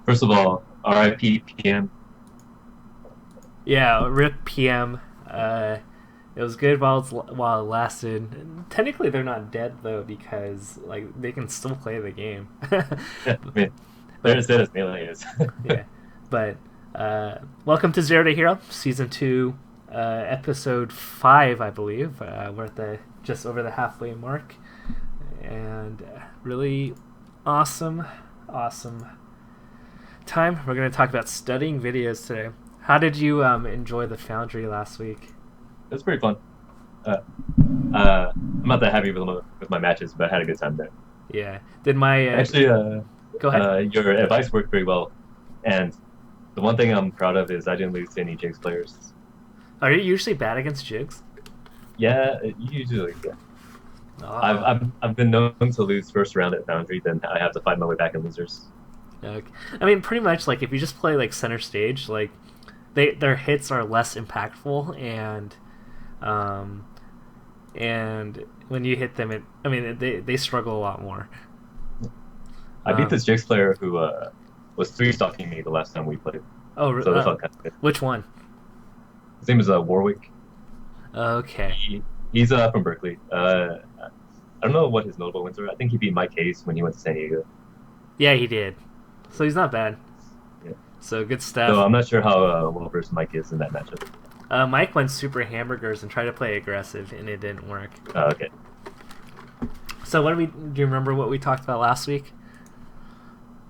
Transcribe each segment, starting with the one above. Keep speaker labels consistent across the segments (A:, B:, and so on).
A: First of all, RIP PM.
B: Yeah, Rip PM. It was good while it lasted. And technically, they're not dead though because like they can still play the game.
A: I mean, they're
B: But
A: as dead as Melee is.
B: yeah, but welcome to Zero to Hero, season two, episode 5, I believe. We're at the just over the halfway mark, and really awesome time. We're going to talk about studying videos today. How did you enjoy the Foundry last week?
A: It's pretty fun. Uh, I'm not that happy with my matches, but I had a good time there.
B: Yeah, did my
A: Actually,
B: go ahead.
A: your advice worked pretty well, and the one thing I'm proud of is I didn't lose to any Jigs players.
B: Are you usually bad against Jigs?
A: Yeah, usually, yeah.
B: Oh,
A: I've been known to lose first round at Foundry, then I have to fight my way back in losers.
B: okay. I mean, pretty much like if you just play like center stage, like their hits are less impactful, um, and when you hit them, they struggle a lot more.
A: I beat
B: Um,
A: this Jigs player who was three stalking me the last time we played,
B: oh,
A: so that felt kind of good.
B: which one?
A: His name is Warwick.
B: Okay,
A: He's from Berkeley. I don't know what his notable wins are. I think he beat Mike Hayes when he went to San Diego.
B: yeah, he did. So he's not bad.
A: Yeah.
B: So good
A: So
B: stuff.
A: I'm not sure how well versed Mike is in that matchup.
B: Mike went super hamburgers and tried to play aggressive, and it didn't work.
A: Okay.
B: So what do you remember what we talked about last week?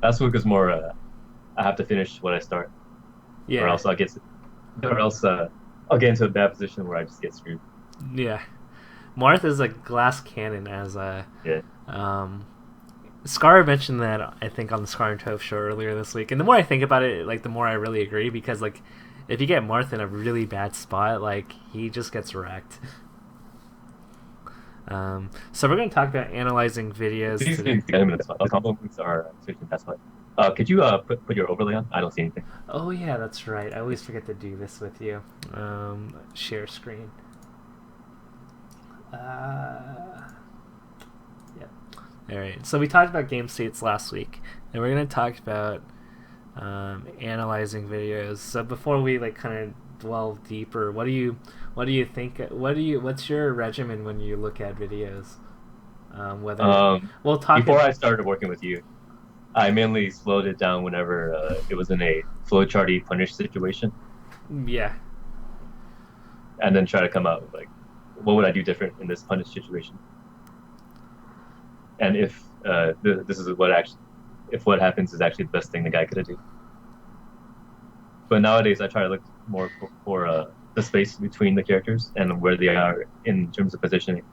A: Last week was more. I have to finish what I start,
B: Yeah,
A: or else I'll get into a bad position where I just get screwed.
B: yeah. Marth is a glass cannon as a
A: Yeah.
B: Scar mentioned that I think on the Scar and Tove show earlier this week, and the more I think about it, like the more I really agree because like if you get Marth in a really bad spot, like he just gets wrecked. So we're going to talk about analyzing videos
A: Please
B: today.
A: get him in this one. The compliments are switching past one. Could you put your overlay on? I don't see anything.
B: Oh yeah, that's right. I always forget to do this with you. Share screen. Yep. All right. So we talked about game states last week, and we're gonna talk about analyzing videos. So before we like kind of delve deeper, what do you think? What's your regimen when you look at videos? Whether we'll talk.
A: Before I started working with you, I mainly slowed it down whenever it was in a flowcharty punish situation,
B: Yeah.
A: and then try to come out with like, what would I do different in this punish situation? And if this is if what happens is actually the best thing the guy could do. But nowadays, I try to look more for the space between the characters and where they are in terms of positioning.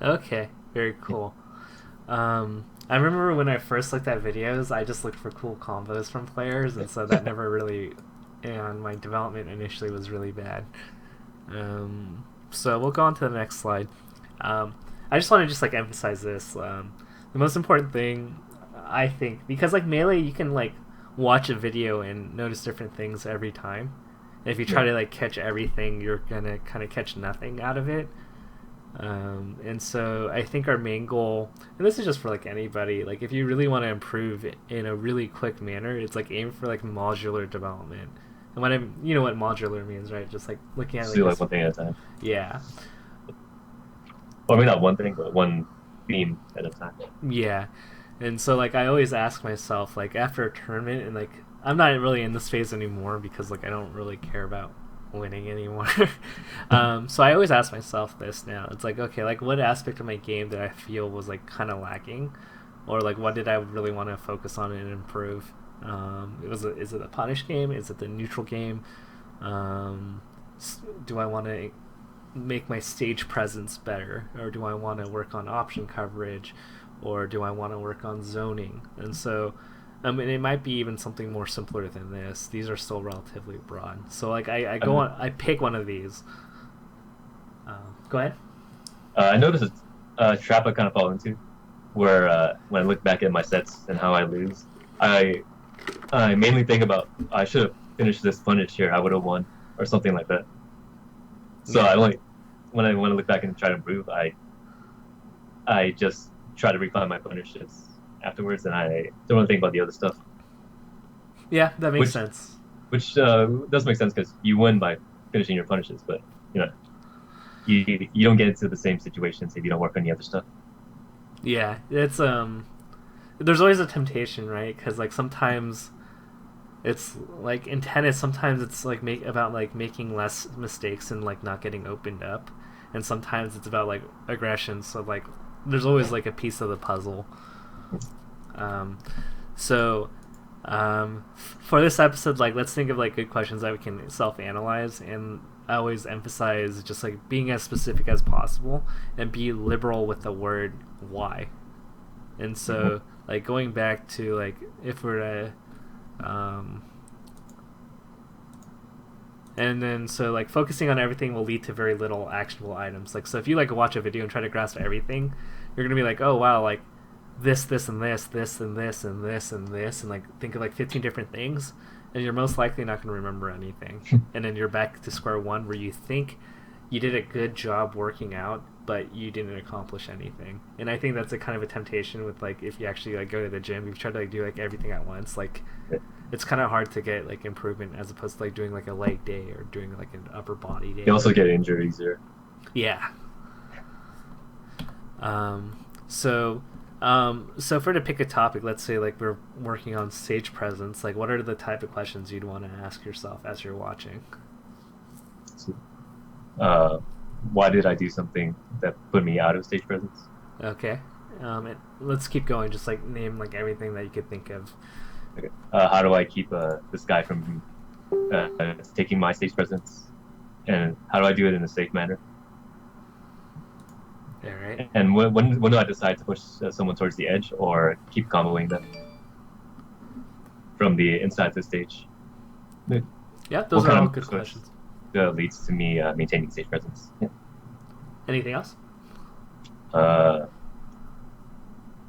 B: Okay. Very cool. I remember when I first looked at videos, I just looked for cool combos from players, and so that never really. And my development initially was really bad. So we'll go on to the next slide. I just want to just like emphasize this. The most important thing, I think, because like Melee, you can like watch a video and notice different things every time. And if you try to like catch everything, you're gonna kind of catch nothing out of it. And so I think our main goal, and this is just for like anybody, like if you really want to improve in a really quick manner, it's like aim for like modular development. And when you know what modular means, right? Just like looking at
A: Just
B: like
A: do
B: this,
A: like one thing at a time.
B: yeah,
A: Well, I mean, not one thing, but one theme at a time.
B: yeah. And so like I always ask myself like after a tournament, and like I'm not really in this phase anymore because like I don't really care about winning anymore. So I always ask myself this now. It's like, okay, like what aspect of my game did I feel was like kind of lacking, or like what did I really want to focus on and improve? Is it a punish game? Is it the neutral game? Do I want to make my stage presence better, or do I want to work on option coverage, or do I want to work on zoning? And so and it might be even something more simpler than this. These are still relatively broad. So like I go on, I pick one of these. Go ahead.
A: I noticed a trap I kind of fall into, where when I look back at my sets and how I lose, I mainly think about I should have finished this punish here. I would have won or something like that. So
B: Yeah.
A: I only when I look back and try to improve, I just try to refine my punishes afterwards, and I don't want to think about the other stuff.
B: Yeah, that makes
A: Which
B: sense.
A: which does make sense because you win by finishing your punishes, but you know you don't get into the same situations if you don't work on the other stuff.
B: Yeah, it's there's always a temptation, right? Because like sometimes it's like in tennis, sometimes it's like about like making less mistakes and like not getting opened up, and sometimes it's about like aggression. So like there's always like a piece of the puzzle. Um, so for this episode, like let's think of like good questions that we can self-analyze, and I always emphasize just like being as specific as possible and be liberal with the word why. And so like going back to like if we're and then so like focusing on everything will lead to very little actionable items. Like so if you like watch a video and try to grasp everything, you're gonna be like, oh wow, like this and this and this and this and this, and like think of like 15 different things, and you're most likely not going to remember anything. And then you're back to square one where you think you did a good job working out, but you didn't accomplish anything. And I think that's a kind of a temptation with like if you actually like go to the gym, you've tried to like do like everything at once, like it's kind of hard to get like improvement as opposed to like doing like a leg day or doing like an upper body day.
A: You also get injured easier.
B: Yeah. So if we're to pick a topic, let's say like we're working on stage presence, like what are the type of questions you'd want to ask yourself as you're watching?
A: Why did I do something that put me out of stage presence?
B: Okay. Let's keep going. Just like name like everything that you could think of.
A: Okay. How do I keep this guy from taking my stage presence? And how do I do it in a safe manner?
B: All right.
A: And when do I decide to push someone towards the edge or keep comboing them from the inside to the stage?
B: Yeah, those are all good questions.
A: Leads to me maintaining stage presence. Yeah.
B: Anything else?
A: No,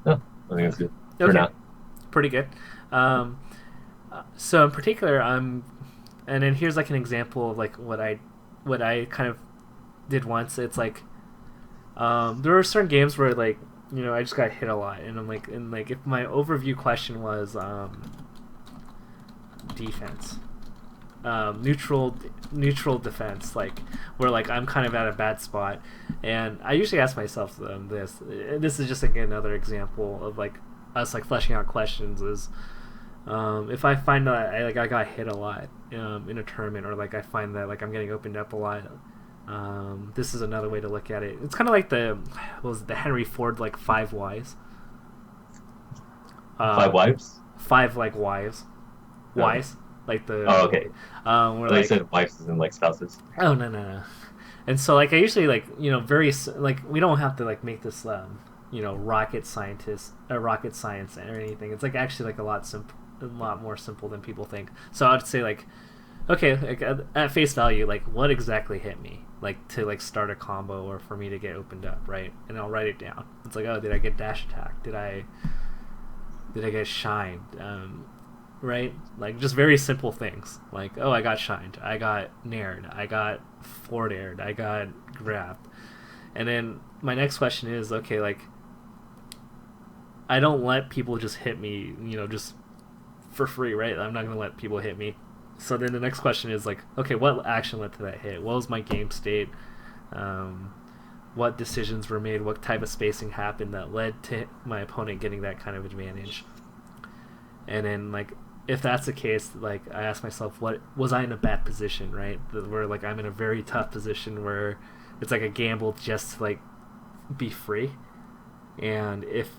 A: I think that's good for now.
B: Pretty good. So in particular, and then here's like an example of like what I kind of did once. It's like there are certain games where like I just got hit a lot, and I'm like, if my overview question was defense, neutral defense, like where like I'm kind of at a bad spot, and I usually ask myself this. This is just like another example of like us like fleshing out questions is. If I find that I got hit a lot in a tournament, or like I find that like I'm getting opened up a lot, this is another way to look at it. It's kind of like the Henry Ford like 5 whys.
A: 5 wives?
B: 5 like wives. Whys? Like the.
A: Oh, okay.
B: Where
A: they
B: like,
A: said wives isn't like spouses.
B: Oh no. And so like I usually like very like we don't have to like make this rocket science or anything. It's like actually like a lot more simple than people think. So I'd say like, okay, like at face value, like what exactly hit me, like to like start a combo or for me to get opened up, right? And I'll write it down. It's like, oh, did I get dash attack? Did I get shined? Right? Like just very simple things. Like, oh, I got shined. I got nared. I got forward aired. I got grabbed. And then my next question is, okay, like I don't let people just hit me, just for free, right? I'm not going to let people hit me. So then the next question is like, okay, what action led to that hit? What was my game state? What decisions were made? What type of spacing happened that led to my opponent getting that kind of advantage? And then like, if that's the case, like I ask myself, what was I in a bad position, right? Where like I'm in a very tough position where it's like a gamble just to like be free. And if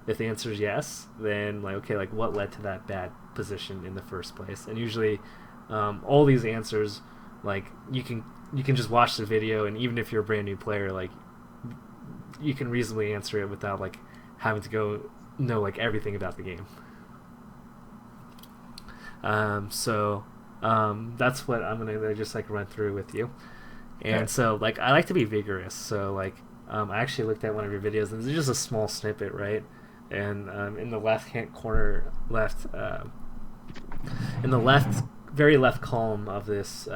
B: the answer is yes, then like okay, like what led to that bad position in the first place? And usually, all these answers, like you can just watch the video, and even if you're a brand new player, like you can reasonably answer it without like having to go know like everything about the game. So that's what I'm gonna just like run through with you. And so like I like to be vigorous. So like I actually looked at one of your videos, and it's just a small snippet, right? And in the left-hand corner, in the very left column of this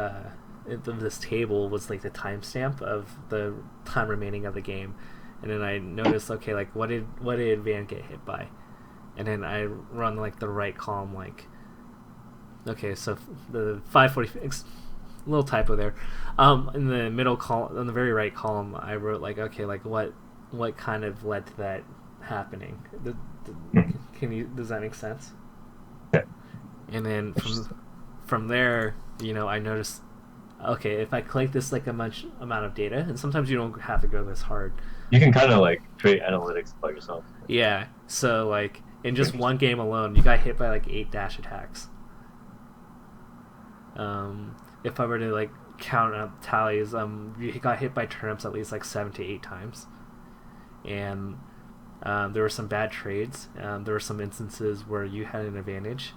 B: table was like the timestamp of the time remaining of the game, and then I notice, okay, like what did Van get hit by, and then I run like the right column, like, okay, so the 546, little typo there, in the middle column, on the very right column, I wrote like, okay, like what kind of led to that happening. Does that make sense?
A: Yeah.
B: And then from there, I noticed, okay, if I collect this like a much amount of data, and sometimes you don't have to go this hard.
A: You can kind of like create analytics by yourself.
B: Yeah. So like in just one game alone, you got hit by like 8 dash attacks. If I were to like count up tallies, you got hit by turnips at least like 7 to 8 times, and there were some bad trades. There were some instances where you had an advantage,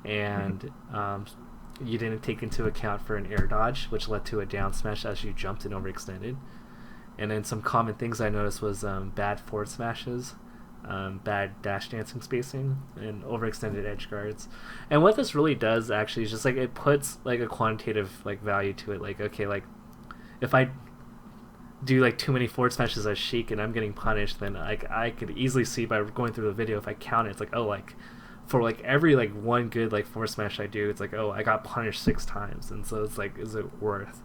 B: and you didn't take into account for an air dodge, which led to a down smash as you jumped and overextended. And then some common things I noticed was bad forward smashes, bad dash dancing spacing, and overextended edge guards. And what this really does actually is just like it puts like a quantitative like value to it. Like, okay, like if I do like too many forward smashes as Sheik and I'm getting punished, then like I could easily see by going through the video, if I count it, it's like, oh, like for like every like one good like forward smash I do, it's like, oh, I got punished 6 times, and so it's like, is it worth?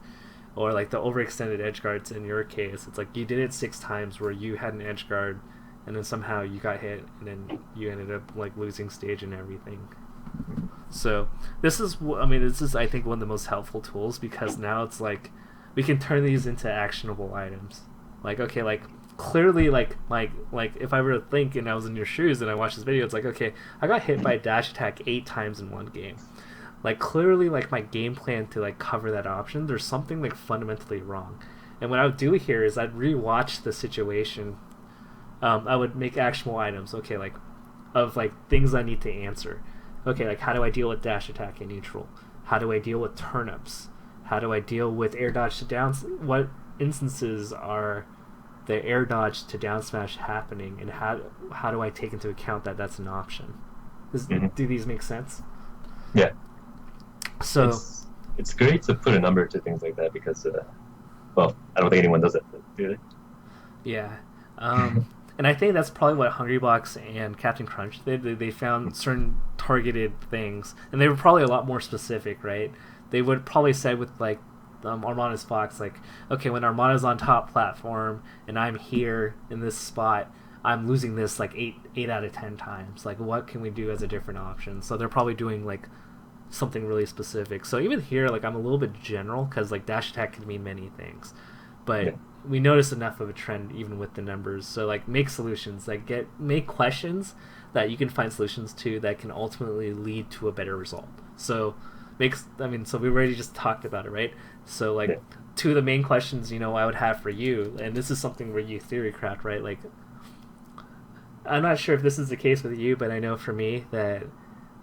B: Or like the overextended edge guards in your case, it's like you did it 6 times where you had an edge guard, and then somehow you got hit, and then you ended up like losing stage and everything. So this is I think one of the most helpful tools, because now it's like we can turn these into actionable items. Like, okay, like clearly like if I were to think and I was in your shoes and I watched this video, it's like, okay, I got hit by a dash attack 8 times in one game. Like clearly like my game plan to like cover that option, there's something like fundamentally wrong. And what I would do here is I'd rewatch the situation. I would make actionable items, okay, like of like things I need to answer. Okay, like how do I deal with dash attack in neutral? How do I deal with turnips? How do I deal with air dodge to down? What instances are the air dodge to down smash happening, and how do I take into account that that's an option? Do these make sense?
A: Yeah.
B: So
A: it's great to put a number to things like that, because well, I don't think anyone does it, do they?
B: Yeah. And I think that's probably what Hungrybox and Captain Crunch did. They found certain targeted things, and they were probably a lot more specific, right? They would probably say with like Armada's Fox, like, okay, when Armada's on top platform and I'm here in this spot, I'm losing this like 8 out of 10 times. Like, what can we do as a different option? So they're probably doing like something really specific. So even here, like, I'm a little bit general, because like dash attack can mean many things, but yeah, we notice enough of a trend even with the numbers. So like make solutions, like make questions that you can find solutions to that can ultimately lead to a better result. So so we already just talked about it, right? So like, yeah, 2 of the main questions I would have for you, and this is something where you theorycraft, right? Like, I'm not sure if this is the case with you, but I know for me that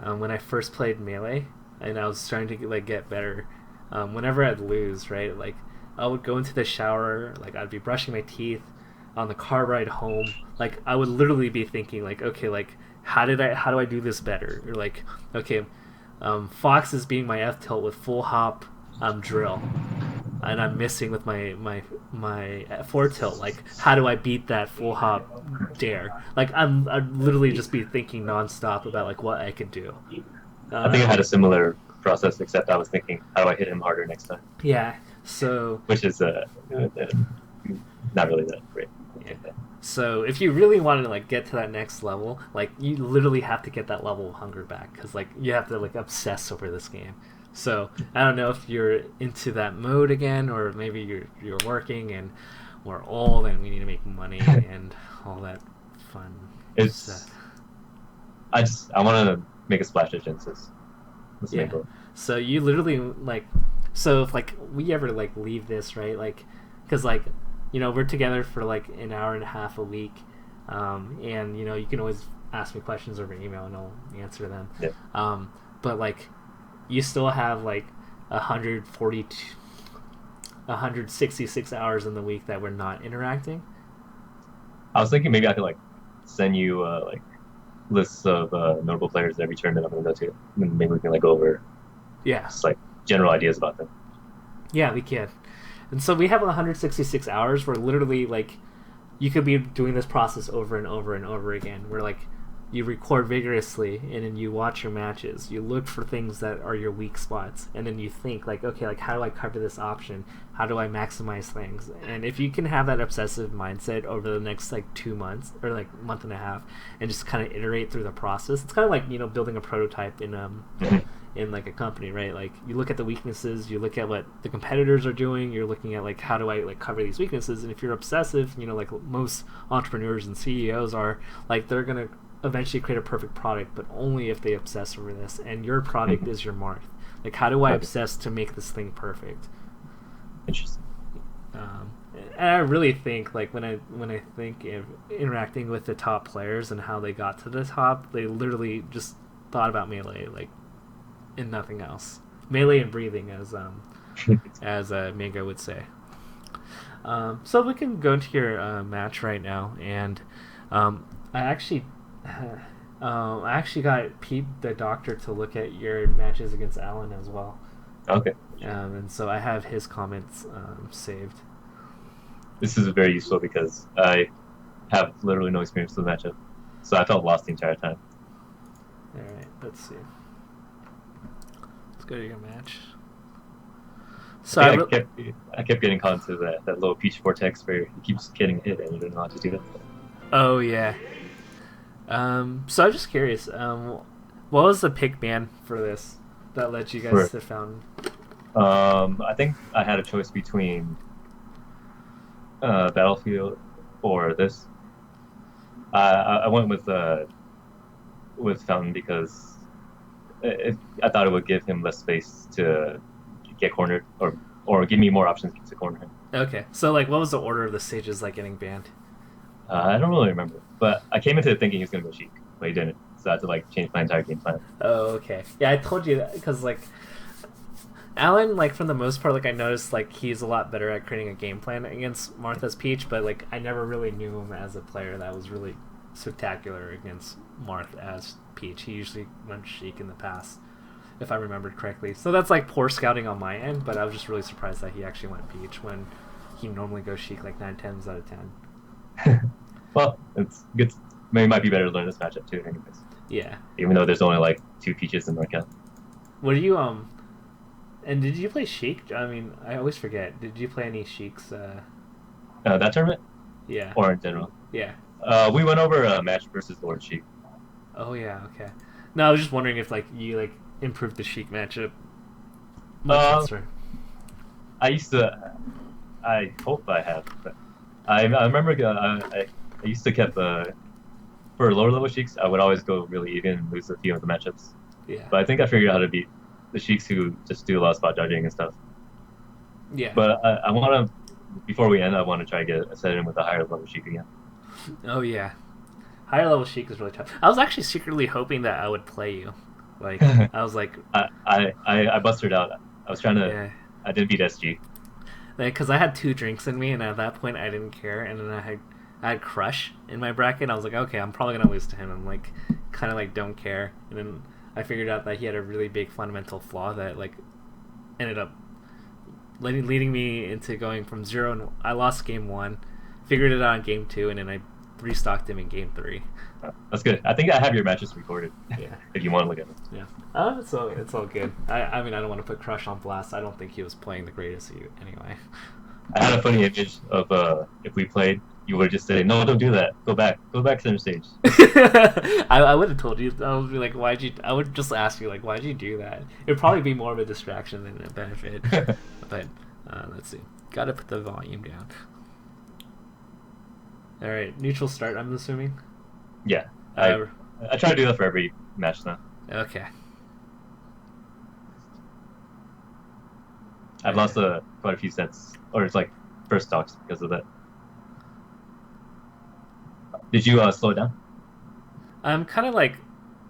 B: when I first played Melee and I was starting to like get better, whenever I'd lose, right, like I would go into the shower, like I'd be brushing my teeth on the car ride home, like I would literally be thinking like, okay, like how do I do this better? Or like, okay, Fox is being my F tilt with full hop drill, and I'm missing with my 4 tilt. Like, how do I beat that full hop dare? Like, I'd literally just be thinking nonstop about like what I could do.
A: I think I had a similar process, except I was thinking, how do I hit him harder next time?
B: Yeah. So.
A: Which is not really that great.
B: Yeah. So if you really wanted to like get to that next level, like you literally have to get that level of hunger back, because like you have to like obsess over this game. So I don't know if you're into that mode again, or maybe you're working and we're old and we need to make money and all that fun stuff.
A: I want to make a splash at Genesis.
B: Yeah. So you literally like, so if like we ever like leave this, right, like, because like, we're together for like an hour and a half a week, and you can always ask me questions over email and I'll answer them.
A: Yeah.
B: But like, you still have like 166 hours in the week that we're not interacting.
A: I was thinking maybe I could like send you like lists of notable players every tournament I'm going to go to, and maybe we can like go over just like general ideas about them.
B: Yeah, we can. And so we have 166 hours where literally like you could be doing this process over and over and over again, where like you record vigorously and then you watch your matches, you look for things that are your weak spots, and then you think like, okay, like how do I cover this option, how do I maximize things? And if you can have that obsessive mindset over the next like 2 months or like month and a half and just kind of iterate through the process, it's kind of like, you know, building a prototype in like a company, right? Like you look at the weaknesses, you look at what the competitors are doing, you're looking at like how do I like cover these weaknesses. And if you're obsessive, you know, like most entrepreneurs and CEOs are, like they're gonna eventually create a perfect product, but only if they obsess over this. And your product is your mark. Like how do I obsess to make this thing perfect?
A: Interesting.
B: And I really think like when I think of interacting with the top players and how they got to the top, they literally just thought about Melee like and nothing else. Melee and breathing, as Mango would say. So we can go into your match right now, and I actually got Pete the doctor to look at your matches against Alan as well.
A: Okay.
B: And so I have his comments saved.
A: This is very useful because I have literally no experience with the matchup, so I felt lost the entire time.
B: All right, let's see. Let's go to your match. So
A: I kept getting caught into that little Peach vortex where he keeps getting hit and you don't know how to do that.
B: Oh yeah. So I'm just curious. What was the pick ban for this that led you guys to found?
A: I think I had a choice between Battlefield or this. I went with Fountain because I thought it would give him less space to get cornered or give me more options to corner him.
B: Okay, so like, what was the order of the stages like getting banned?
A: I don't really remember, but I came into it thinking he was gonna go Sheik, but he didn't. So I had to like change my entire game plan.
B: Oh, okay. Yeah, I told you that because like Alan, like for the most part, like I noticed like he's a lot better at creating a game plan against Martha's Peach, but like I never really knew him as a player that was really spectacular against Marth as Peach. He usually went Sheik in the past, if I remembered correctly. So that's like poor scouting on my end, but I was just really surprised that he actually went Peach when he normally goes Sheik like 9 times out of 10.
A: Well, it's good. Maybe it might be better to learn this matchup too, anyways.
B: Yeah.
A: Even though there's only like 2 Peaches in NorCal.
B: What do you and did you play Sheik? I mean, I always forget. Did you play any Sheiks?
A: That tournament?
B: Yeah.
A: Or in general?
B: Yeah.
A: We went over a match versus Lord Sheik.
B: Oh yeah, okay. No, I was just wondering if like you like improved the Sheik matchup.
A: I used to. I hope I have, but I remember I used to keep for lower level Sheiks. I would always go really even and lose a few of the matchups.
B: Yeah.
A: But I think I figured out how to beat the Sheiks who just do a lot of spot judging and stuff.
B: Yeah.
A: But I want to, before we end, I want to try to get a set in with a higher level Sheik again.
B: Oh yeah, higher level Sheik is really tough. I was actually secretly hoping that I would play you. Like I was like,
A: I busted out. I was trying to.
B: Yeah.
A: I didn't beat SG.
B: Because I had 2 drinks in me, and at that point I didn't care. And then I had Crush in my bracket. And I was like, okay, I'm probably gonna lose to him. I'm like, kind of like don't care. And then I figured out that he had a really big fundamental flaw that like ended up leading me into going from 0, and I lost game 1, figured it out in game 2, and then I restocked him in game 3.
A: That's good. I think I have your matches recorded.
B: Yeah.
A: If you want to look at them.
B: Yeah. It's all good. I mean, I don't want to put Crush on blast. I don't think he was playing the greatest anyway.
A: I had a funny image of if we played, you would just say, "No, don't do that. Go back center stage."
B: I would have told you. I would be like, "Why'd you?" I would just ask you, like, "Why'd you do that?" It'd probably be more of a distraction than a benefit. But let's see. Got to put the volume down. All right, neutral start. I'm assuming.
A: Yeah, I try to do that for every match now.
B: Okay.
A: I've lost quite a few sets, or it's like first stocks because of that. Did you slow it down?
B: I'm kind of like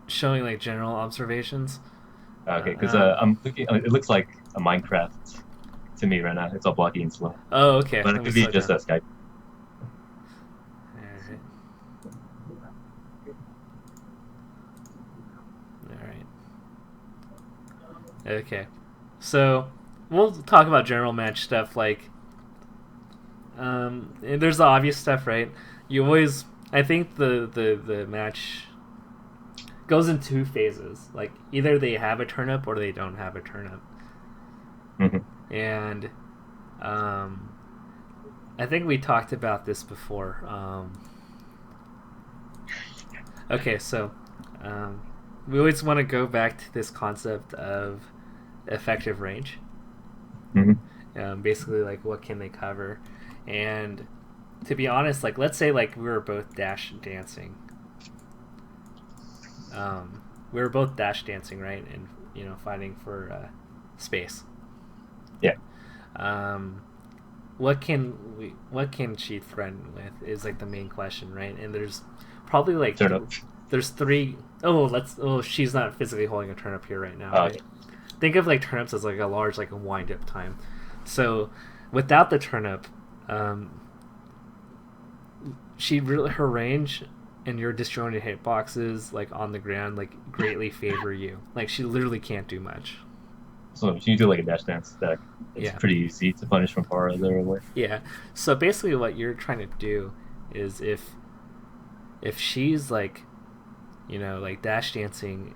B: showing like general observations.
A: Okay, because I'm looking. It looks like a Minecraft to me right now. It's all blocky and slow.
B: Oh, okay.
A: But it could be just a Skype.
B: Okay, so we'll talk about general match stuff like And there's the obvious stuff, right? You always, I think the match goes in two phases. Like either they have a turnip or they don't have a turnip.
A: Mm-hmm.
B: And I think we talked about this before. Okay, so we always want to go back to this concept of effective range.
A: Mm-hmm.
B: Basically, like what can they cover? And to be honest, like let's say like we were both dash dancing. We were both dash dancing, right? And fighting for space.
A: Yeah.
B: What can she threaten with is like the main question, right? And there's probably like there's three. She's not physically holding a turnip here right now. Right?
A: Okay.
B: Think of like turnips as like a large like a wind up time. So without the turnip, her range and your disjointed hitboxes like on the ground like greatly favor you. Like she literally can't do much.
A: So if you do like a dash dance deck, it's pretty easy to punish from far away.
B: Yeah. So basically, what you're trying to do is if she's like, like dash dancing,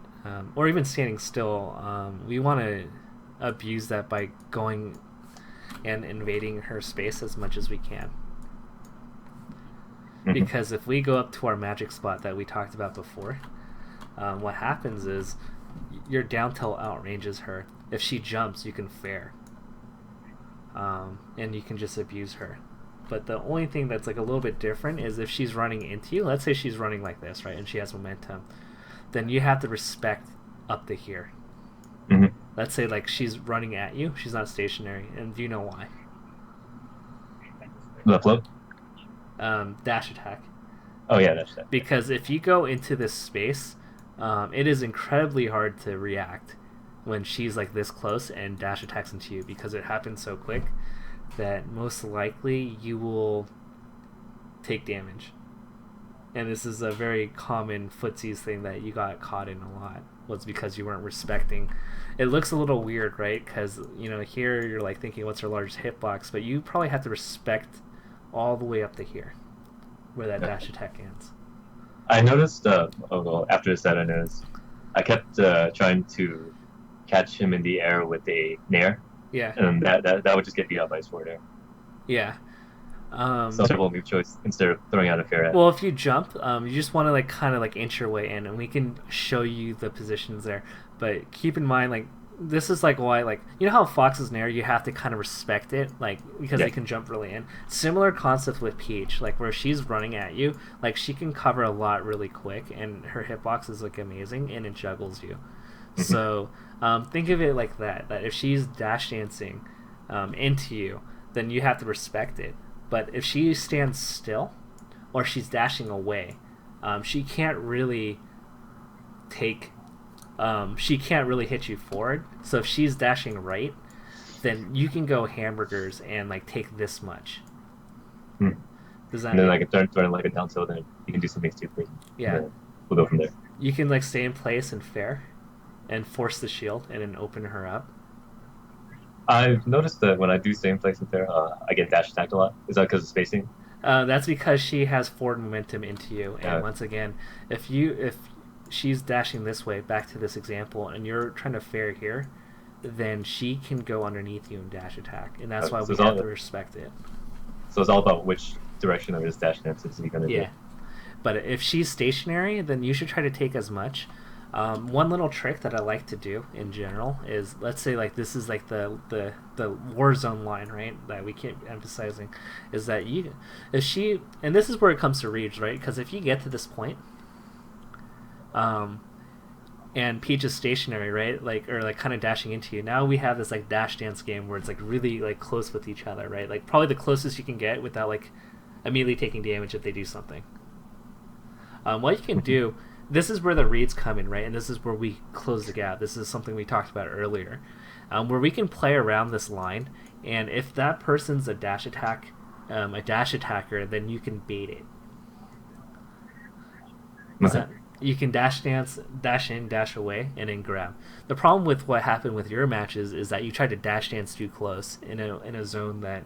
B: or even standing still, we want to abuse that by going and invading her space as much as we can.
A: Mm-hmm.
B: Because if we go up to our magic spot that we talked about before, what happens is your down tilt outranges her. If she jumps, you can fair. And you can just abuse her. But the only thing that's like a little bit different is if she's running into you, let's say she's running like this, right, and she has momentum, then you have to respect up to here.
A: Mm-hmm.
B: Let's say like she's running at you, she's not stationary, and do you know why?
A: The float?
B: Dash attack.
A: Oh yeah, dash attack.
B: Because if you go into this space, it is incredibly hard to react when she's like this close and dash attacks into you, because it happens so quick that most likely you will take damage. And this is a very common footsies thing that you got caught in a lot, was because you weren't respecting. It looks a little weird, right? Because here you're like thinking what's her largest hitbox, but you probably have to respect all the way up to here where that dash attack ends.
A: I noticed after the set, I kept trying to catch him in the air with a nair.
B: Yeah.
A: And that would just get beat up by his forward air.
B: Yeah.
A: So terrible move choice instead of throwing out a fair air.
B: Well, if you jump, you just want to like kind of like inch your way in, and we can show you the positions there. But keep in mind, like this is like why, like how Fox's nair, you have to kind of respect it, like because they can jump really in. Similar concept with Peach, like where she's running at you, like she can cover a lot really quick, and her hitbox is like amazing, and it juggles you. So think of it like that if she's dash dancing into you, then you have to respect it. But if she stands still or she's dashing away, she can't really hit you forward. So if she's dashing right, then you can go hamburgers and like take this much. Does that
A: and then like turn like a down tilt, then you can do something stupid.
B: Yeah.
A: We'll go from there.
B: You can like stay in place and fair and force the shield and then open her up.
A: I've noticed that when I do stay in place with her, I get dash attacked a lot. Is that because of spacing?
B: That's because she has forward momentum into you. And once again, if she's dashing this way, back to this example, and you're trying to fair here, then she can go underneath you and dash attack. And that's why we have to respect it.
A: So it's all about which direction of his dash dance is he going to do.
B: Yeah. But if she's stationary, then you should try to take as much. One little trick that I like to do in general is, let's say like this is like the Warzone line, right, that we keep emphasizing, is that and this is where it comes to reads, right, because if you get to this point, and Peach is stationary, right, like, or like kind of dashing into you, now we have this like dash dance game where it's like really like close with each other, right, like probably the closest you can get without like immediately taking damage if they do something. What you can do, this is where the reads come in, right? And this is where we close the gap. This is something we talked about earlier, where we can play around this line. And if that person's a dash attacker, then you can bait it. You can dash dance, dash in, dash away, and then grab. The problem with what happened with your matches is that you tried to dash dance too close in a zone that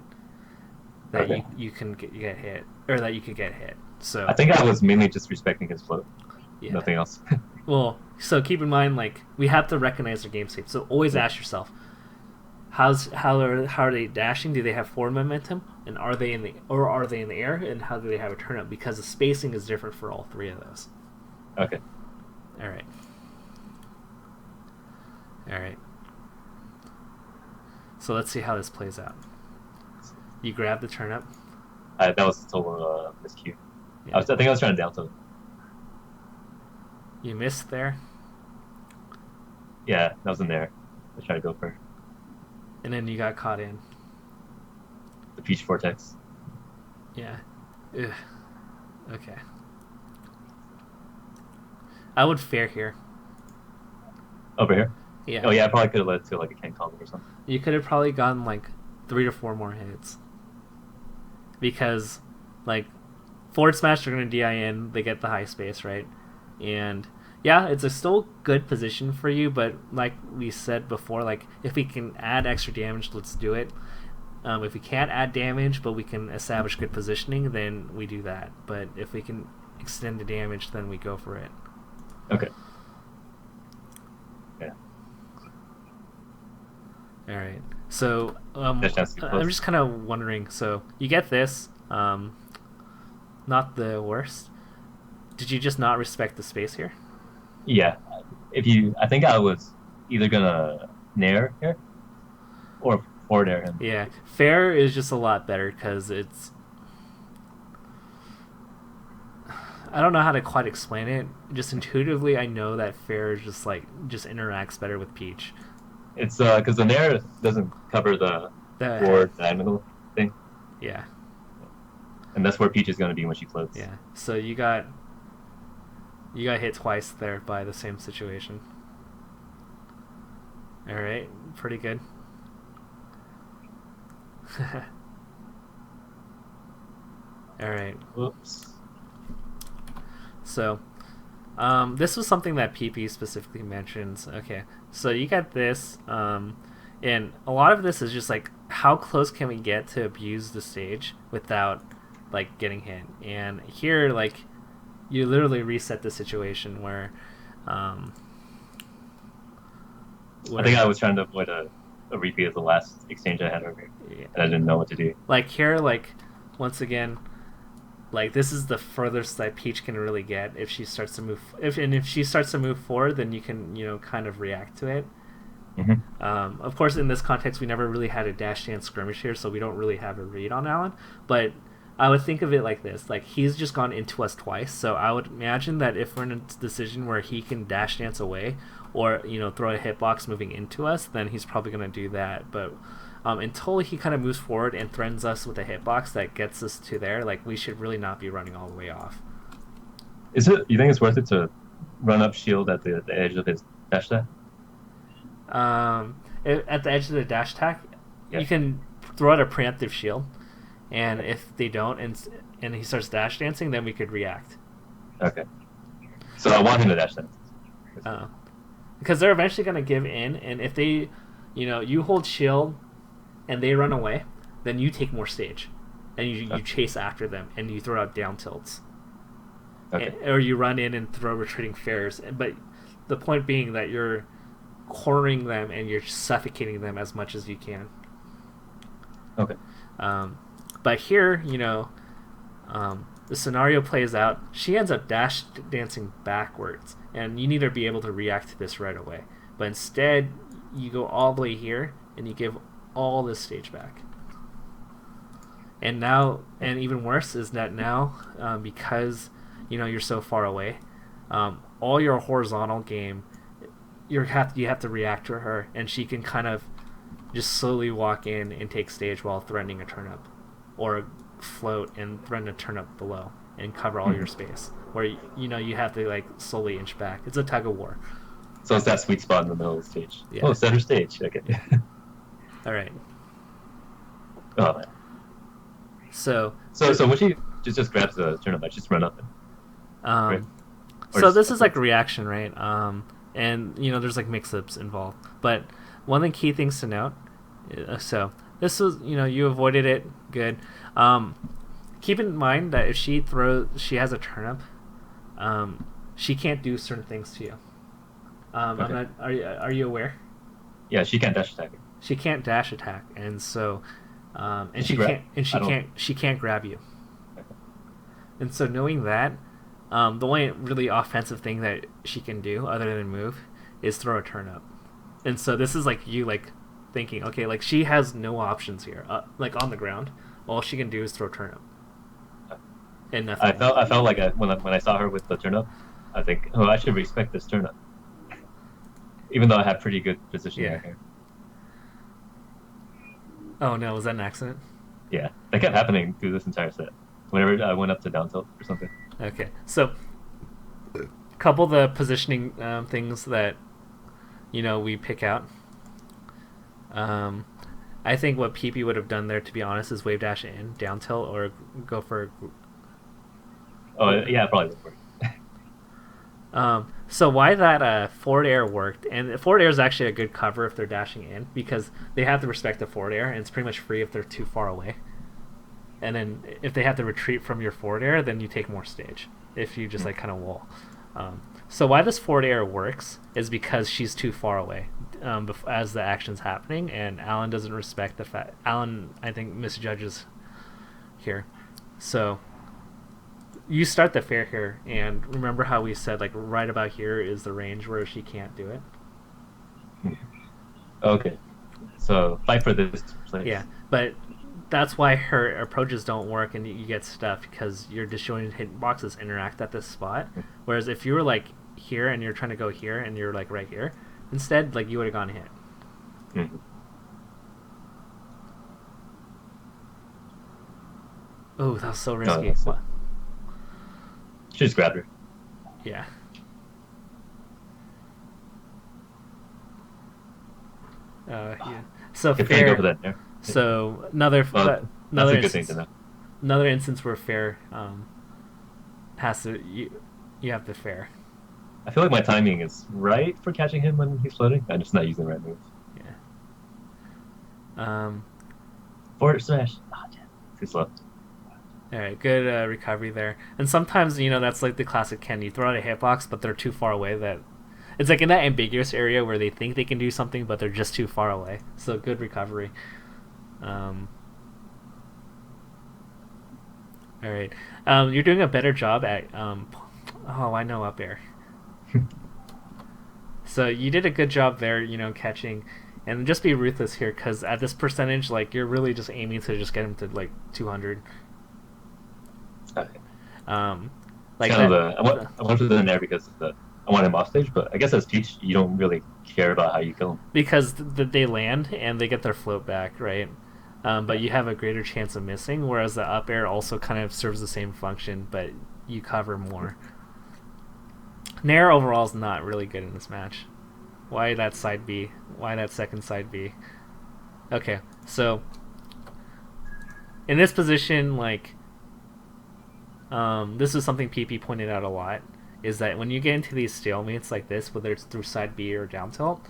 B: that
A: Okay.
B: you can get hit, or that you could get hit. So
A: I think I was mainly just respecting his float,
B: yeah.
A: nothing else.
B: Well, so keep in mind, like, we have to recognize their game state. So always
A: Yeah.
B: ask yourself, how are they dashing? Do they have forward momentum, and are they in the air? And how do they have a turn up? Because the spacing is different for all three of those.
A: Okay.
B: All right. All right. So let's see how this plays out. You grab the turnip.
A: That was a total miscue.
B: Yeah.
A: I think I was trying to down tilt.
B: You missed there,
A: Yeah, that was in there. I was trying to go for
B: and then you got caught in.
A: the Peach Vortex.
B: Yeah. Ugh. Okay. I would fair here.
A: Over here?
B: Yeah.
A: Oh yeah, I probably could have led to like a Ken combo or something.
B: You could have probably gotten like 3 to 4 more hits. Because, like, forward smash, they're going to DIN, they get the high space, right? And, yeah, it's a still good position for you, but like we said before, like, if we can add extra damage, let's do it. If we can't add damage, but we can establish good positioning, then we do that. But if we can extend the damage, then we go for it.
A: Okay. Yeah.
B: All right. So
A: That sounds too
B: I'm
A: close.
B: just kind of wondering. So you get this, not the worst. Did you just not respect the space here?
A: Yeah. I think I was either gonna nair here or forward air him.
B: Yeah, fair is just a lot better because it's. I don't know how to quite explain it. Just intuitively, I know that fair is just interacts better with Peach.
A: It's because the nair doesn't cover the
B: The-
A: forward diagonal thing,
B: Yeah,
A: and that's where Peach is gonna be when she floats.
B: yeah. So you got hit twice there by the same situation. All right, pretty good. All right.
A: Whoops.
B: So, this was something that PP specifically mentions. Okay, so you got this, and a lot of this is just like, how close can we get to abuse the stage without, like, getting hit? And here, like, you literally reset the situation where,
A: I think I was trying to avoid a repeat of the last exchange I had over here,
B: yeah.
A: and I didn't know what to do.
B: Like here, like, once again, like, this is the furthest that Peach can really get if she starts to move. If she starts to move forward, then you can, kind of react to it.
A: Mm-hmm.
B: Of course, in this context, we never really had a dash dance skirmish here, so we don't really have a read on Alan. But I would think of it like this: like, he's just gone into us twice, so I would imagine that if we're in a decision where he can dash dance away, or throw a hitbox moving into us, then he's probably going to do that. But until he kind of moves forward and threatens us with a hitbox that gets us to there, like, we should really not be running all the way off.
A: You think it's worth it to run up shield at the edge of his dash attack?
B: At the edge of the dash attack,
A: Yeah.
B: you can throw out a preemptive shield, and if they don't, and he starts dash dancing, then we could react.
A: Okay. So I want him to dash dance.
B: Because they're eventually going to give in, and if they, you hold shield, and they run away, then you take more stage, and you chase after them, and you throw out down tilts.
A: Okay.
B: Or you run in and throw retreating fairs. But the point being that you're cornering them and you're suffocating them as much as you can.
A: Okay.
B: But here, the scenario plays out. She ends up dash dancing backwards, and you need to be able to react to this right away. But instead, you go all the way here, and you give all this stage back. And now, and even worse is that now, because you're so far away, all your horizontal game, you have to react to her, and she can kind of just slowly walk in and take stage while threatening a turn up, or float and threaten a turn up below and cover all your space. Where you have to, like, slowly inch back. It's a tug of war.
A: So it's that sweet spot in the middle of the stage.
B: Yeah.
A: Oh, center stage. Okay.
B: All right.
A: Oh man.
B: So
A: when she just grabs the turnip, I just run up and right? Or
B: So
A: just-
B: this is like a reaction, right? And there's like mix-ups involved. But one of the key things to note, so this was, you avoided it. Good. Keep in mind that if she has a turnip, she can't do certain things to you.
A: Okay.
B: I'm not. Are you aware?
A: Yeah, she can't dash attack.
B: She can't dash attack, and so, and
A: Can
B: she
A: she grab?
B: can't, and
A: I don't.
B: she can't grab you. And so knowing that, the only really offensive thing that she can do, other than move, is throw a turnip. And so this is like you like thinking, okay, like she has no options here, like on the ground. All she can do is throw turnip, and nothing.
A: I felt like when I saw her with the turnip, I think, oh, I should respect this turnip, even though I have pretty good position
B: Yeah.
A: right here.
B: Oh no, was that an accident?
A: Yeah, that kept happening through this entire set. Whenever I went up to down tilt or something.
B: Okay, so couple of the positioning things that we pick out. I think what PP would have done there, to be honest, is wave dash in, down tilt, or go for.
A: Oh yeah, probably would work.
B: So why that forward air worked, and forward air is actually a good cover if they're dashing in, because they have to respect the forward air, and it's pretty much free if they're too far away. And then if they have to retreat from your forward air, then you take more stage if you just like kind of wall. So why this forward air works is because she's too far away as the action's happening, and Alan doesn't respect the fact. Alan, I think, misjudges here. So you start the fair here, and remember how we said like right about here is the range where she can't do it.
A: Okay, so fight for this place.
B: Yeah, but that's why her approaches don't work and you get stuff, because your disjointed hitboxes interact at this spot. Whereas if you were like here and you're trying to go here and you're like right here, instead like you would have gone hit.
A: Mm-hmm.
B: Oh, that was so risky.
A: No, she just grabbed her.
B: Yeah. Yeah. So
A: Can't
B: fair.
A: go for that there.
B: So another
A: Well,
B: another
A: that's a good thing
B: instance,
A: to know.
B: another instance where fair has to you have to fair.
A: I feel like my timing is right for catching him when he's floating. I'm just not using the right moves.
B: Yeah.
A: Forward smash. Oh, damn. Too slow.
B: All right, good recovery there. And sometimes that's like the classic Ken. You throw out a hitbox, but they're too far away that it's like in that ambiguous area where they think they can do something, but they're just too far away. So good recovery. All right, you're doing a better job at. Oh, I know up air. So you did a good job there, catching, and just be ruthless here, because at this percentage, like you're really just aiming to just get him to like 200.
A: Okay.
B: Like
A: kind of I want to do it in there because I want him off stage, but I guess as Peach, you don't really care about how you kill him.
B: Because they land and they get their float back, right? But you have a greater chance of missing, whereas the up air also kind of serves the same function, but you cover more. Nair overall is not really good in this match. Why that side B? Why that second side B? Okay, so in this position, like, this is something PP pointed out a lot, is that when you get into these stalemates like this, whether it's through side B or down tilt,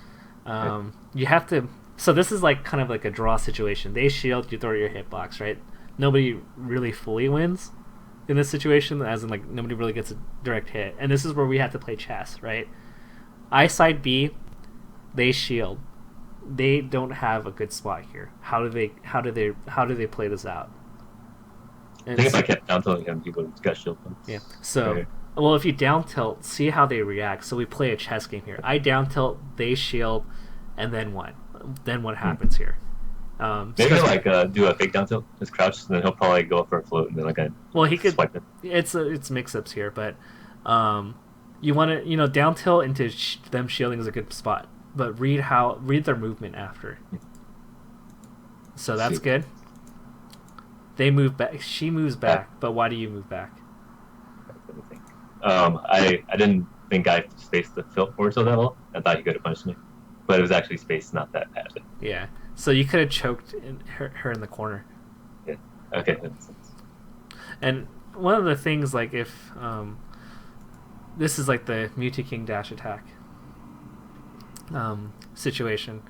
B: you have to. So this is like kind of like a draw situation. They shield, you throw your hitbox, right? Nobody really fully wins in this situation, as in like nobody really gets a direct hit. And this is where we have to play chess, right? I side B, they shield. They don't have a good spot here. How do they play this out?
A: I think if I kept down tilting him, he would have got shield points.
B: Yeah. So, well, if you down tilt, see how they react. So we play a chess game here. I down tilt, they shield, and then what? Then what happens here?
A: Maybe like do a fake down tilt, just crouch, and then he'll probably go for a float, and then like
B: he could
A: swipe it.
B: It's mix-ups here, but you want to down tilt into them shielding is a good spot, but read their movement after. So that's good. They move back. She moves back, but why do you move back?
A: I didn't think I spaced the tilt forward so that well. I thought he could have punished me, but it was actually spaced not that badly.
B: Yeah. So you could have choked her in the corner.
A: Yeah. Okay, that makes sense.
B: And one of the things, like if this is like the Mewtwo King dash attack situation.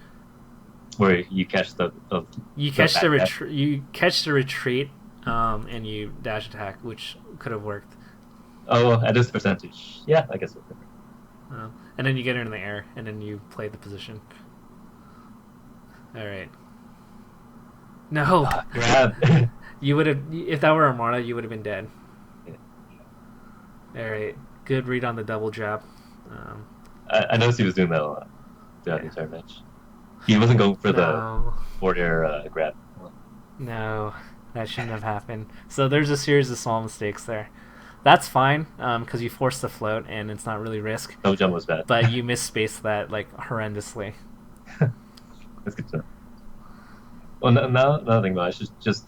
A: where you catch
B: You
A: the
B: catch the
A: back dash.
B: retreat. You catch the retreat, and you dash attack, which could have worked.
A: Oh, at this percentage, yeah, I guess.
B: And then you get her in the air, and then you play the position. All right. No,
A: Grab.
B: you would have if that were Armada, you would have been dead.
A: Yeah.
B: All right, good read on the double jab.
A: I noticed he was doing that a lot throughout the entire match. He wasn't going for the
B: No,
A: forward air grab.
B: no, that shouldn't have happened. So there's a series of small mistakes there. That's fine, because you forced the float, and it's not really risk.
A: No jump was bad.
B: But you misspaced that like horrendously.
A: That's good to know. Well, now another thing, though, I should just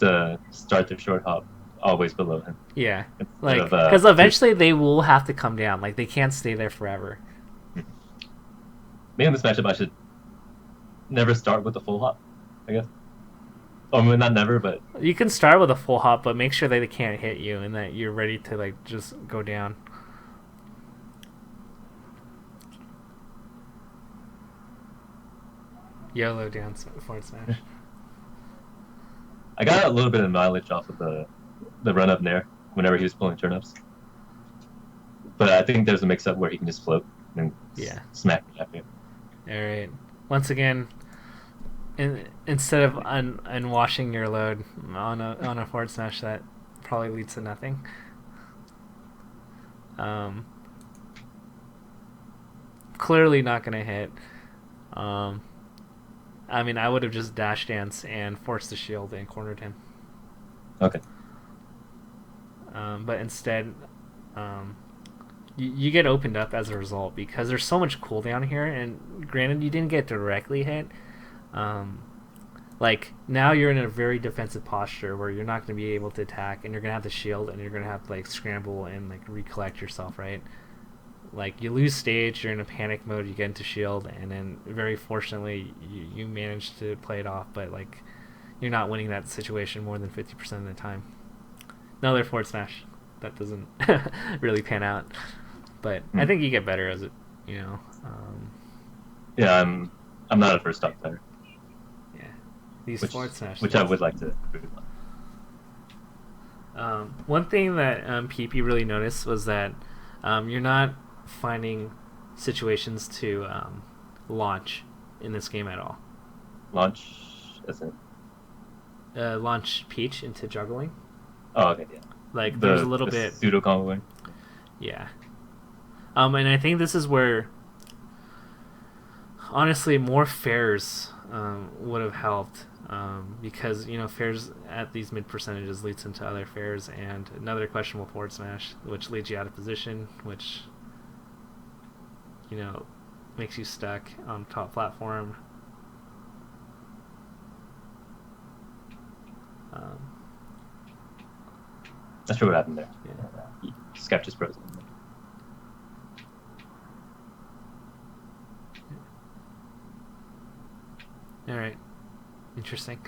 A: start the short hop always below him.
B: Yeah,
A: Instead
B: like
A: of,
B: because eventually they will have to come down. Like they can't stay there forever.
A: Maybe in this matchup, I should never start with the full hop, I guess. Oh, I mean, not never, but
B: You can start with a full hop, but make sure that they can't hit you and that you're ready to like just go down. YOLO down forward smash.
A: I got a little bit of mileage off of the run up nair whenever he was pulling turnips. But I think there's a mix up where he can just float and smack me after.
B: All right. Once again, instead of unwashing your load on a forward smash, that probably leads to nothing. Clearly not gonna hit. I mean, I would have just dash dance and forced the shield and cornered him.
A: Okay.
B: But instead, you get opened up as a result because there's so much cooldown here. And granted, you didn't get directly hit. Like now you're in a very defensive posture where you're not going to be able to attack, and you're going to have to shield, and you're going to have to like scramble and like recollect yourself, right? Like you lose stage, you're in a panic mode, you get into shield, and then very fortunately you manage to play it off, but like you're not winning that situation more than 50% of the time. Another forward smash that doesn't really pan out, but I think you get better as it,
A: Yeah, I'm not a first stop player.
B: Yeah, these forward smashes,
A: which I would like to improve
B: on. One thing that PP really noticed was that you're not finding situations to launch in this game at all.
A: Launch, as in?
B: Launch Peach into juggling.
A: Oh, okay, yeah.
B: Like there's a little bit
A: pseudo comboing.
B: Yeah. And I think this is where, honestly, more fairs would have helped. Because fairs at these mid percentages leads into other fairs and another questionable forward smash, which leads you out of position, which makes you stuck on top platform.
A: Not sure what happened there.
B: Yeah.
A: Sketch is frozen.
B: All right. Interesting.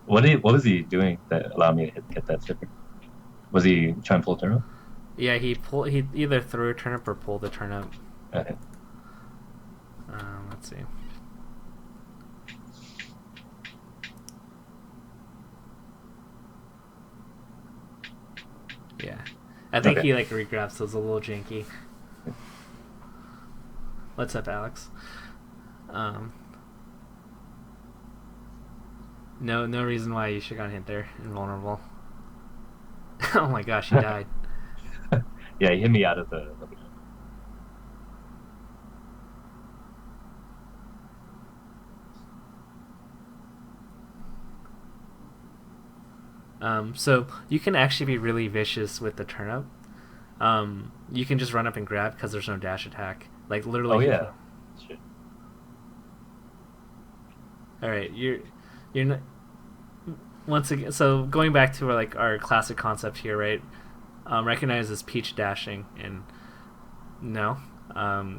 A: What was he doing that allowed me to get that trigger? Was he trying to pull a turnip?
B: Yeah, he either threw a turnip or pulled a turnip.
A: Okay.
B: Let's see. Yeah, I think he like regrabs, so it's a little janky. What's up, Alex? No reason why you should have gotten hit there. Invulnerable. Oh my gosh, he died.
A: Yeah, he hit me out of the.
B: So you can actually be really vicious with the turnip. You can just run up and grab because there's no dash attack. Like literally.
A: Oh yeah. Shit.
B: All right, you're not. Once again, so going back to our classic concept here, right? Recognize as Peach dashing, and no,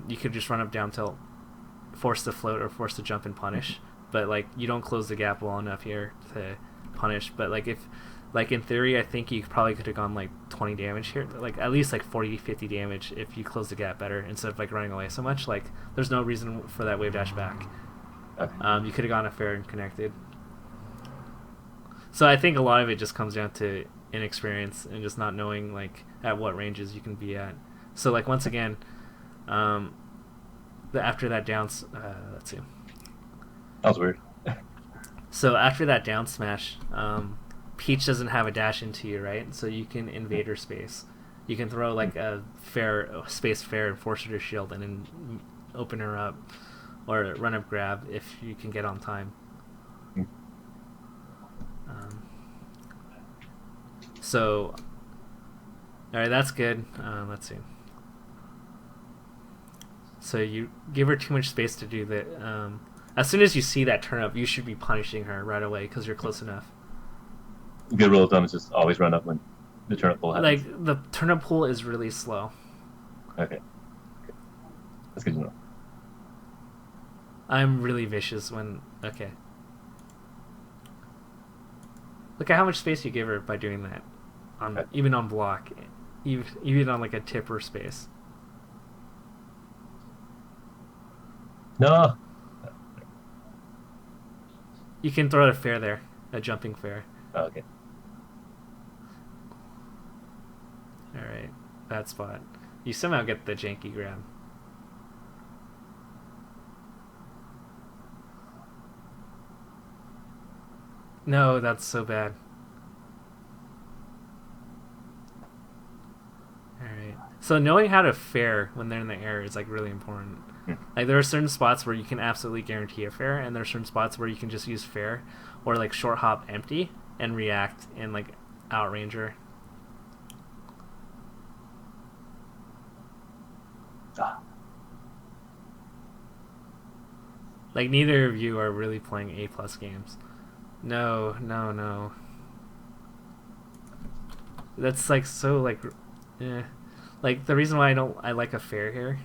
B: you could just run up down tilt, force the float or force the jump and punish. But like you don't close the gap well enough here to punish. But like if, like in theory, I think you probably could have gone like 20 damage here, like at least like 40, 50 damage if you close the gap better instead of like running away so much. Like there's no reason for that wave dash back.
A: Okay.
B: You could have gone a fair and connected. So I think a lot of it just comes down to inexperience and just not knowing like at what ranges you can be at. So like once again, after that down, let's see.
A: That was weird.
B: So after that down smash, Peach doesn't have a dash into you, right? So you can invade her space. You can throw like a space fair and force her to shield and then open her up, or run up grab if you can get on time. So, all right, that's good. Let's see. So you give her too much space to do that. As soon as you see that turn up, you should be punishing her right away because you're close enough.
A: Good rule of thumb is just always run up when the turnip pull happens.
B: Like the turnip pull is really slow.
A: Okay. That's good to know.
B: I'm really vicious when... Okay. Look at how much space you give her by doing that. Even on block. Even on like a tipper space.
A: No!
B: You can throw a fair there. A jumping fair.
A: Oh, okay.
B: Alright. That spot. You somehow get the janky grab. No, that's so bad. Alright. So knowing how to fair when they're in the air is like really important. Like there are certain spots where you can absolutely guarantee a fair, and there are certain spots where you can just use fair or like short hop empty and react and like outranger. Like neither of you are really playing A+ games. No. That's like so like, like the reason why I like a fair here.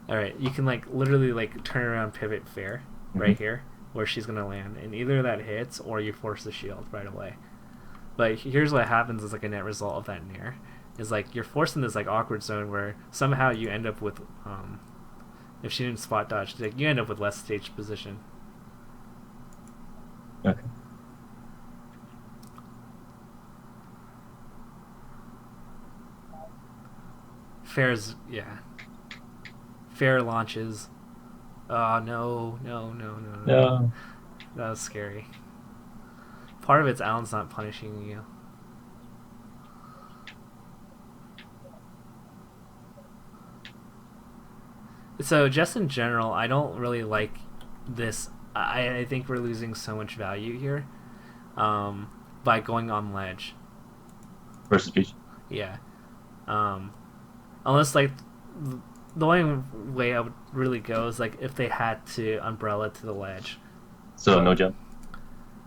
B: All right, you can like literally like turn around pivot fair right here where she's gonna land, and either that hits or you force the shield right away. But here's what happens is like a net result of that nair is like you're forced in this like awkward zone where somehow you end up with if she didn't spot dodge, like you end up with less stage position.
A: Okay.
B: Fair's fair launches. Oh no. That was scary. Part of it's Alan's not punishing you. So just in general, I don't really like this. I think we're losing so much value here by going on ledge.
A: Versus Peach.
B: Yeah. Unless like the only way I would really go is like if they had to umbrella to the ledge.
A: So no jump.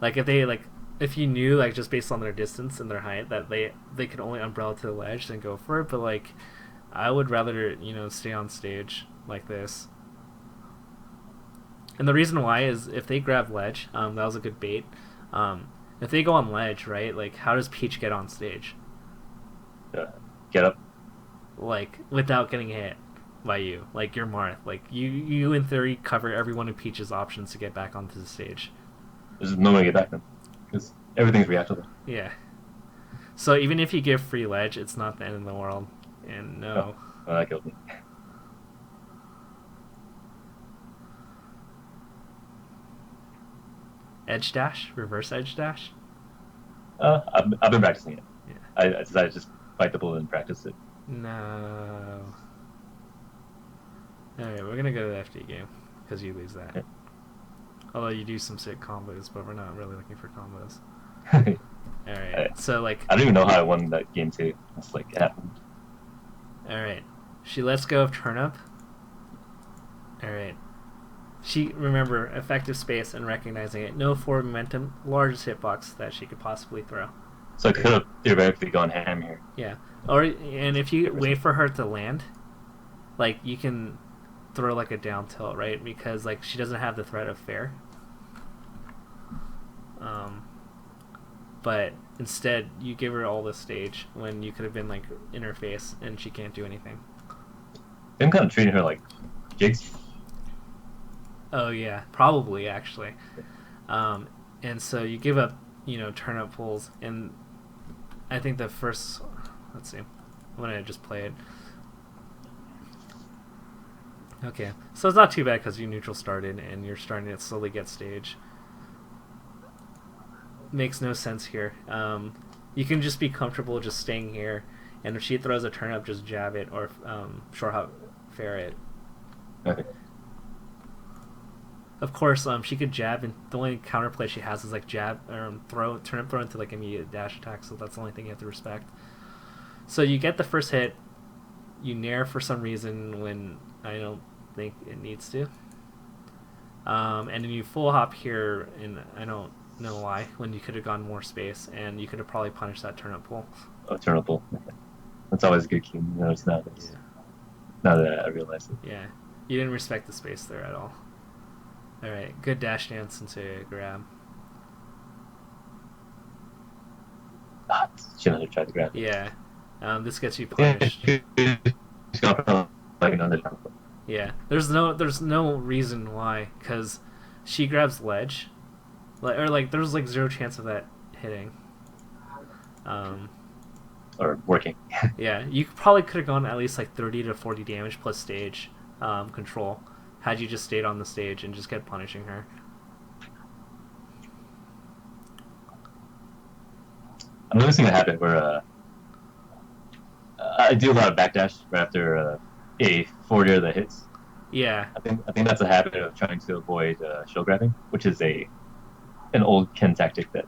B: Like if you knew like just based on their distance and their height that they could only umbrella to the ledge, then go for it. But like I would rather stay on stage like this. And the reason why is if they grab ledge, that was a good bait. If they go on ledge, right? Like how does Peach get on stage?
A: Get up.
B: Like without getting hit by you, like you're Marth. Like you in theory cover every one of Peach's options to get back onto the stage.
A: There's no way to get back then, because everything's reactable.
B: Yeah. So even if you give free ledge, it's not the end of the world. And no.
A: Oh, that killed me.
B: Edge dash, reverse edge dash.
A: I've been practicing it.
B: Yeah.
A: I decided to just bite the bullet and practice it.
B: No. Alright, we're gonna go to the FD game because you lose that.
A: Yeah.
B: Although you do some sick combos, but we're not really looking for combos. Alright, so like...
A: I don't even know how I won that game too. It's like, it happened.
B: Alright. She lets go of turnip. Alright. She, remember, effective space and recognizing it. No forward momentum, largest hitbox that she could possibly throw.
A: So I could have theoretically gone ham here.
B: Yeah. And if you wait for her to land, like, you can throw like a down tilt, right? Because like she doesn't have the threat of fair. But instead you give her all the stage when you could have been like in her face and she can't do anything.
A: I'm kind of treating her like jigs.
B: Oh yeah, probably actually. Um, and so you give up, turnip pulls, and I think the first. Let's see. I'm gonna just play it. Okay, so it's not too bad because you neutral started and you're starting to slowly get stage. Makes no sense here. You can just be comfortable just staying here, and if she throws a turnip, just jab it or short hop fair it.
A: Okay.
B: Of course, she could jab, and the only counterplay she has is like jab or turnip throw into like immediate dash attack. So that's the only thing you have to respect. So you get the first hit, you nair for some reason when I don't think it needs to, and then you full hop here, and I don't know why when you could have gone more space, and you could have probably punished that turnip pull.
A: Oh, turnip pull. Okay. That's always a good key. It's nowadays.
B: Yeah.
A: Now that I realize it.
B: Yeah, you didn't respect the space there at all. All right, good dash dance into grab.
A: Shouldn't have tried to grab it.
B: Yeah, this gets you punished.
A: She's gonna like another turnip pull.
B: Yeah, there's no reason why, because she grabs ledge, there's like zero chance of that hitting.
A: Or working.
B: Yeah, you probably could have gone at least like 30 to 40 damage plus stage control had you just stayed on the stage and just kept punishing her.
A: I'm noticing a habit where I do a lot of backdash right after a forwarder that hits.
B: Yeah.
A: I think that's a habit of trying to avoid show grabbing, which is an old Ken tactic that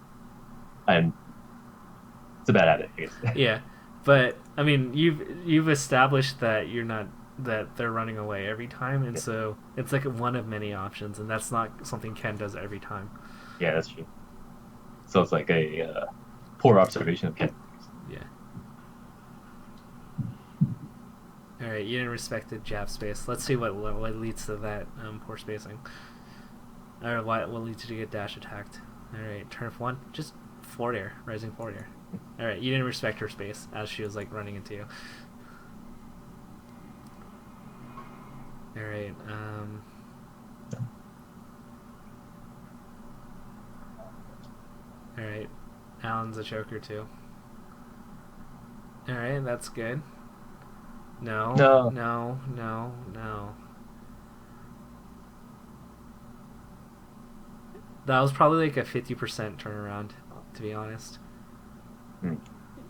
A: it's a bad habit, I guess.
B: Yeah, but I mean, you've established that that they're running away every time, and so it's like one of many options, and that's not something Ken does every time.
A: Yeah, that's true. So it's like a poor observation of Ken.
B: Yeah. All right, you didn't respect the jab space. Let's see what leads to that poor spacing, or what leads you to get dash attacked. All right, turnip one, just forward air, rising forward air. All right, you didn't respect her space as she was like running into you. All right. All right, Alan's a choker too. All right, that's good. No. That was probably like a 50% turnaround, to be honest.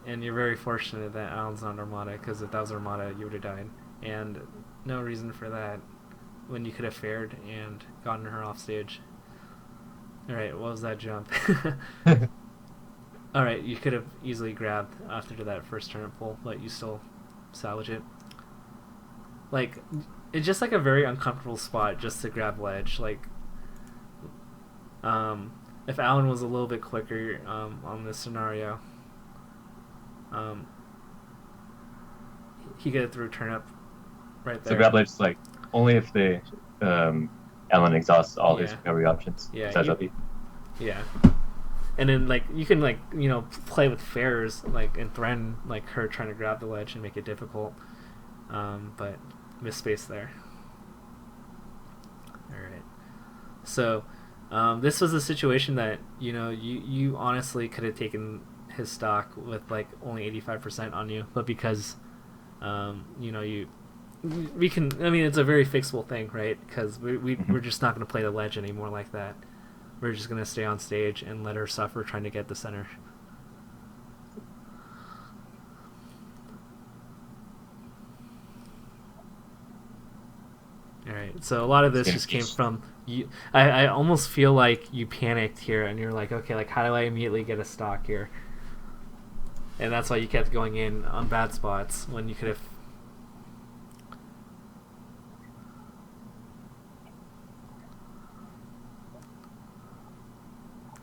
B: And you're very fortunate that Alan's not Armada, because if that was Armada, you would have died. And no reason for that when you could have fared and gotten her off stage. Alright, what was that jump? Alright, you could have easily grabbed after that first turnip pull, but you still salvage it. Like, it's just like a very uncomfortable spot just to grab ledge. Like, if Alan was a little bit quicker on this scenario, he could have threw turnip right there.
A: So grab ledge is like only if they Alan exhausts all his recovery options.
B: Yeah. Yeah. And then like you can like play with fairs like and threaten like her trying to grab the ledge and make it difficult, but miss space there. All right. So this was a situation that you honestly could have taken his stock with like only 85% on you, but because we can. I mean, it's a very fixable thing, right? Because we're just not going to play the ledge anymore like that. We're just going to stay on stage and let her suffer trying to get the center. All right. So a lot of this just came from you. I almost feel like you panicked here, and you're like, okay, like how do I immediately get a stock here? And that's why you kept going in on bad spots when you could have.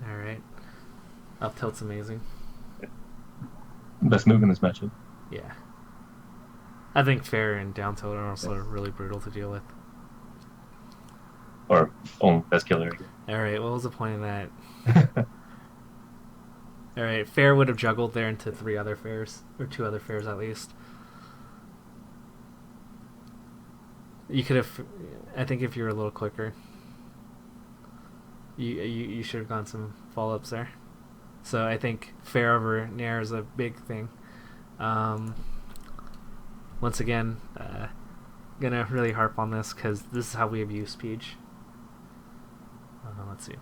B: All right. Up tilt's amazing.
A: Best move in this matchup.
B: Yeah. I think fair and down tilt are also really brutal to deal with.
A: Or best killer.
B: All right. What was the point of that? All right, fair would have juggled there into 3 other fairs, or 2 other fairs at least. You could have, I think, if you were a little quicker. You should have gone some follow ups there. So I think fair over nair is a big thing. Um, Once again, gonna really harp on this because this is how we abuse Peach. Let's see.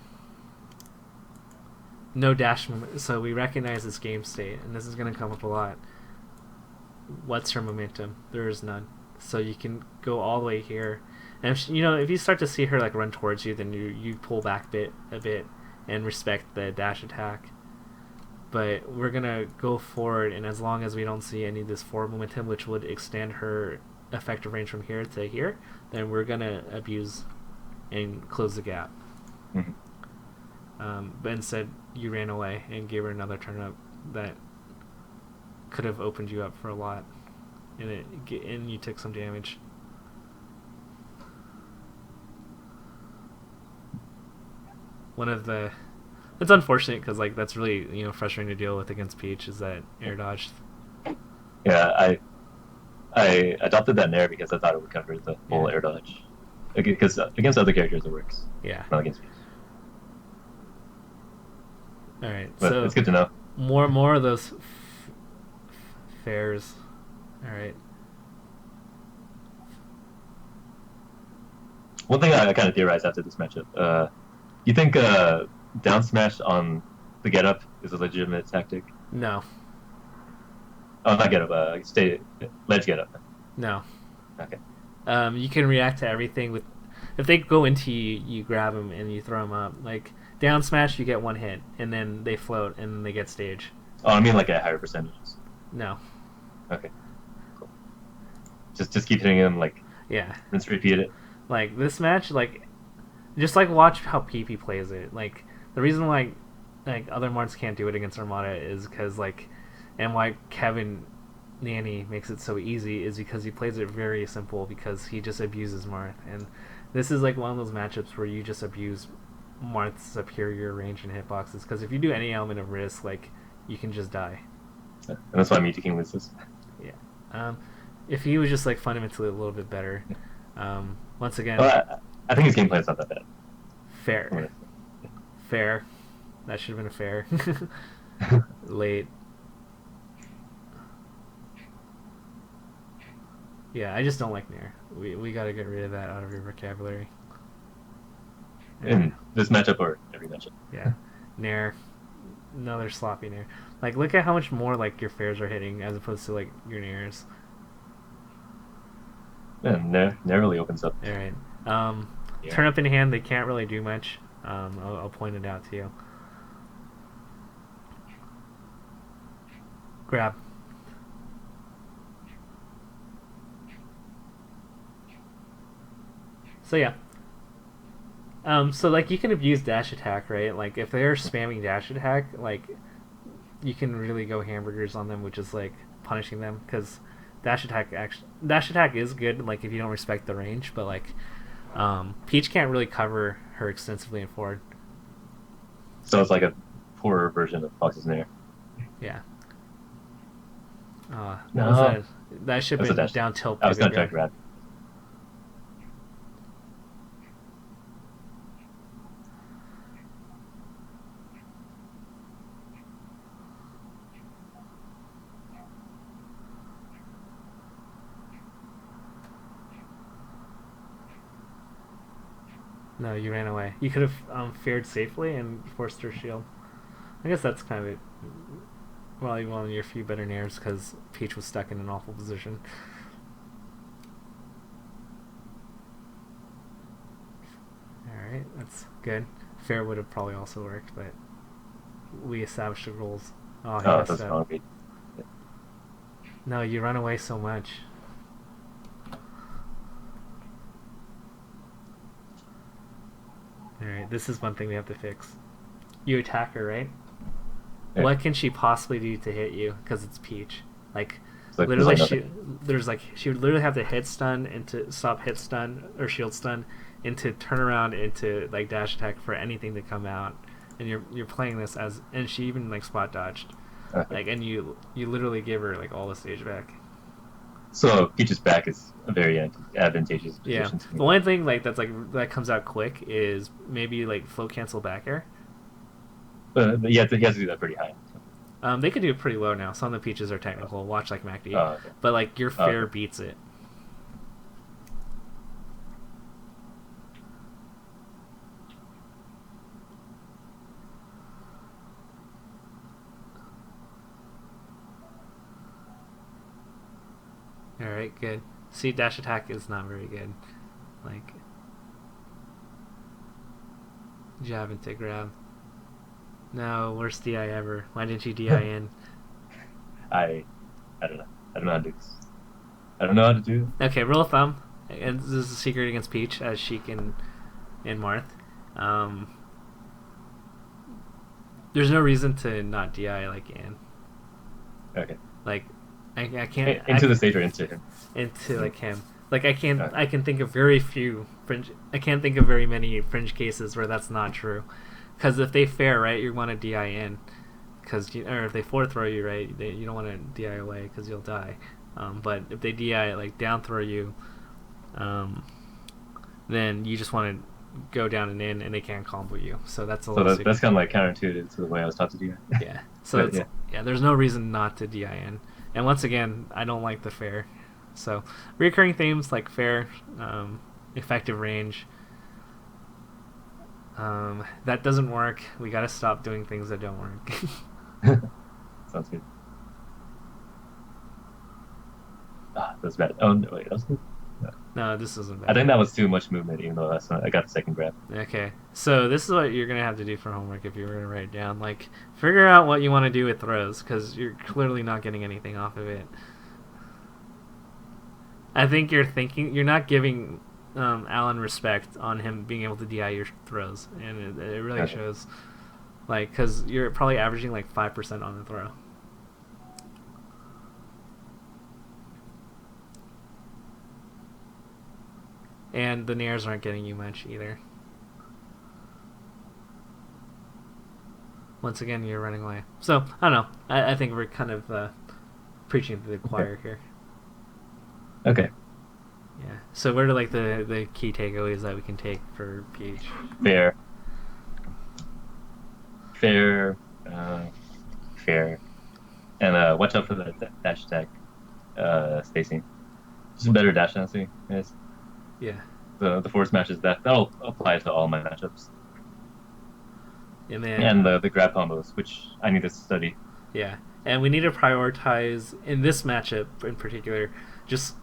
B: No dash moment. So we recognize this game state, and this is gonna come up a lot. What's her momentum? There is none. So you can go all the way here, and if if you start to see her like run towards you, then you pull back a bit and respect the dash attack. But we're gonna go forward, and as long as we don't see any of this forward momentum, which would extend her effective range from here to here, then we're gonna abuse and close the gap. But instead, you ran away and gave her another turn up that could have opened you up for a lot, and you took some damage. It's unfortunate because like that's really frustrating to deal with against Peach is that air dodge.
A: Yeah, I adopted that nair because I thought it would cover the full air dodge. Because against other characters it works.
B: Yeah.
A: Not against Peach.
B: All right,
A: But
B: so
A: it's good to know.
B: More of those fairs. All right.
A: One thing I kind of theorized after this matchup. You think down smash on the get up is a legitimate tactic?
B: No.
A: Oh, not get up. Stay ledge get up.
B: No.
A: Okay.
B: You can react to everything with. If they go into you, you grab them and you throw them up. Like down smash, you get one hit, and then they float and they get stage.
A: Oh, I mean like at higher percentages.
B: No.
A: Okay. Cool. Just keep hitting him like.
B: Yeah.
A: Rinse repeat it.
B: Like this match, like just like watch how PP plays it. Like the reason why like other Marts can't do it against Armada is because like, and why Kevin Nanny makes it so easy is because he plays it very simple because he just abuses Marth, and this is like one of those matchups where you just abuse Marth's superior range and hitboxes because if you do any element of risk, like you can just die.
A: And that's why Mewtwo King loses.
B: Yeah. If he was just like fundamentally a little bit better. Once again,
A: Well, I think his gameplay is not that bad.
B: Fair. Fair. That should have been a fair. Late. Yeah, I just don't like Nair. We gotta get rid of that out of your vocabulary.
A: In this matchup or every matchup.
B: Yeah. Nair. Another sloppy Nair. Like, look at how much more, like, your fairs are hitting as opposed to, like, your Nairs.
A: Yeah, Nair really opens up.
B: Alright. Turn up in hand, they can't really do much. I'll point it out to you. Grab. So yeah. So like you can abuse dash attack, right? Like if they're spamming dash attack, like you can really go hamburgers on them, which is like punishing them because dash attack is good. Like if you don't respect the range, but like Peach can't really cover her extensively in forward.
A: So it's like a poorer version of Fox's Nair.
B: Yeah.
A: No.
B: That should have been down tilt.
A: I was gonna try grab.
B: No, you ran away. You could have fared safely and forced her shield. I guess that's kind of it. Well, one of your few better nairs because Peach was stuck in an awful position. Alright, that's good. Fair would have probably also worked, but we established the rules. Oh, he messed up. No, you run away so much. Alright, this is one thing we have to fix. You attack her, right? Yeah. What can she possibly do to hit you? Because it's Peach. Like literally, she would literally have to hit stun into stop hit stun or shield stun into turn around into like dash attack for anything to come out, and you're playing this as, and she even like spot dodged, like, and you literally give her like all the stage back.
A: So Peach's back is a very advantageous
B: Yeah.
A: position to
B: The
A: me.
B: one thing like that's like that comes out quick is maybe like float cancel back air.
A: But he has to do that pretty high. So.
B: They could do it pretty low now. Some of the peaches are technical. Watch like MacD,
A: Oh, okay.
B: but like your
A: Oh,
B: fair
A: okay.
B: beats it. All right, good. See, dash attack is not very good. Like jab into grab. No, worst DI ever. Why didn't you DI in?
A: I don't know. I don't know how to do this. I don't know how to do
B: Okay, rule of thumb, and this is a secret against Peach as Sheik and Marth. Um, there's no reason to not DI like Anne.
A: it. Okay.
B: Like, I can't
A: Into the stage or into him?
B: into like him. Like I can't.
A: Okay.
B: I can think of very few fringe. I can't think of very many fringe cases where that's not true. Because if they fair right, you want to DI in. Or if they fourth throw you right, you don't want to DI away because you'll die. But if they DI like down throw you, then you just want to go down and in, and they can't combo you. So that's a
A: So
B: little.
A: that's kind of like counterintuitive to the way I was taught to do it.
B: Yeah. So
A: But,
B: it's, yeah, there's no reason not to DI in. And once again, I don't like the fair. So recurring themes like fair, effective range. That doesn't work. We gotta stop doing things that don't work.
A: Sounds good. That's bad. Oh no, wait, that was good.
B: No, this isn't bad.
A: I think that was too much movement, even though I got the second grab.
B: Okay, so this is what you're gonna have to do for homework if you were to write it down. Like, figure out what you want to do with throws, because you're clearly not getting anything off of it. I think you're not giving Alan respect on him being able to DI your throws, and it really
A: Okay.
B: shows. Like, because you're probably averaging like 5% on the throw. And the nairs aren't getting you much either. Once again, you're running away. So, I don't know. I think we're kind of preaching to the choir here.
A: Okay.
B: Yeah. So, what are like the key takeaways that we can take for Peach?
A: Fair. Fair. Fair. And watch out for the dash attack spacing. Just a better dash dancing. Yes.
B: Yeah.
A: The force matches that'll apply to all my matchups.
B: And then
A: And the grab combos, which I need to study.
B: yeah, and we need to prioritize in this matchup in particular. Just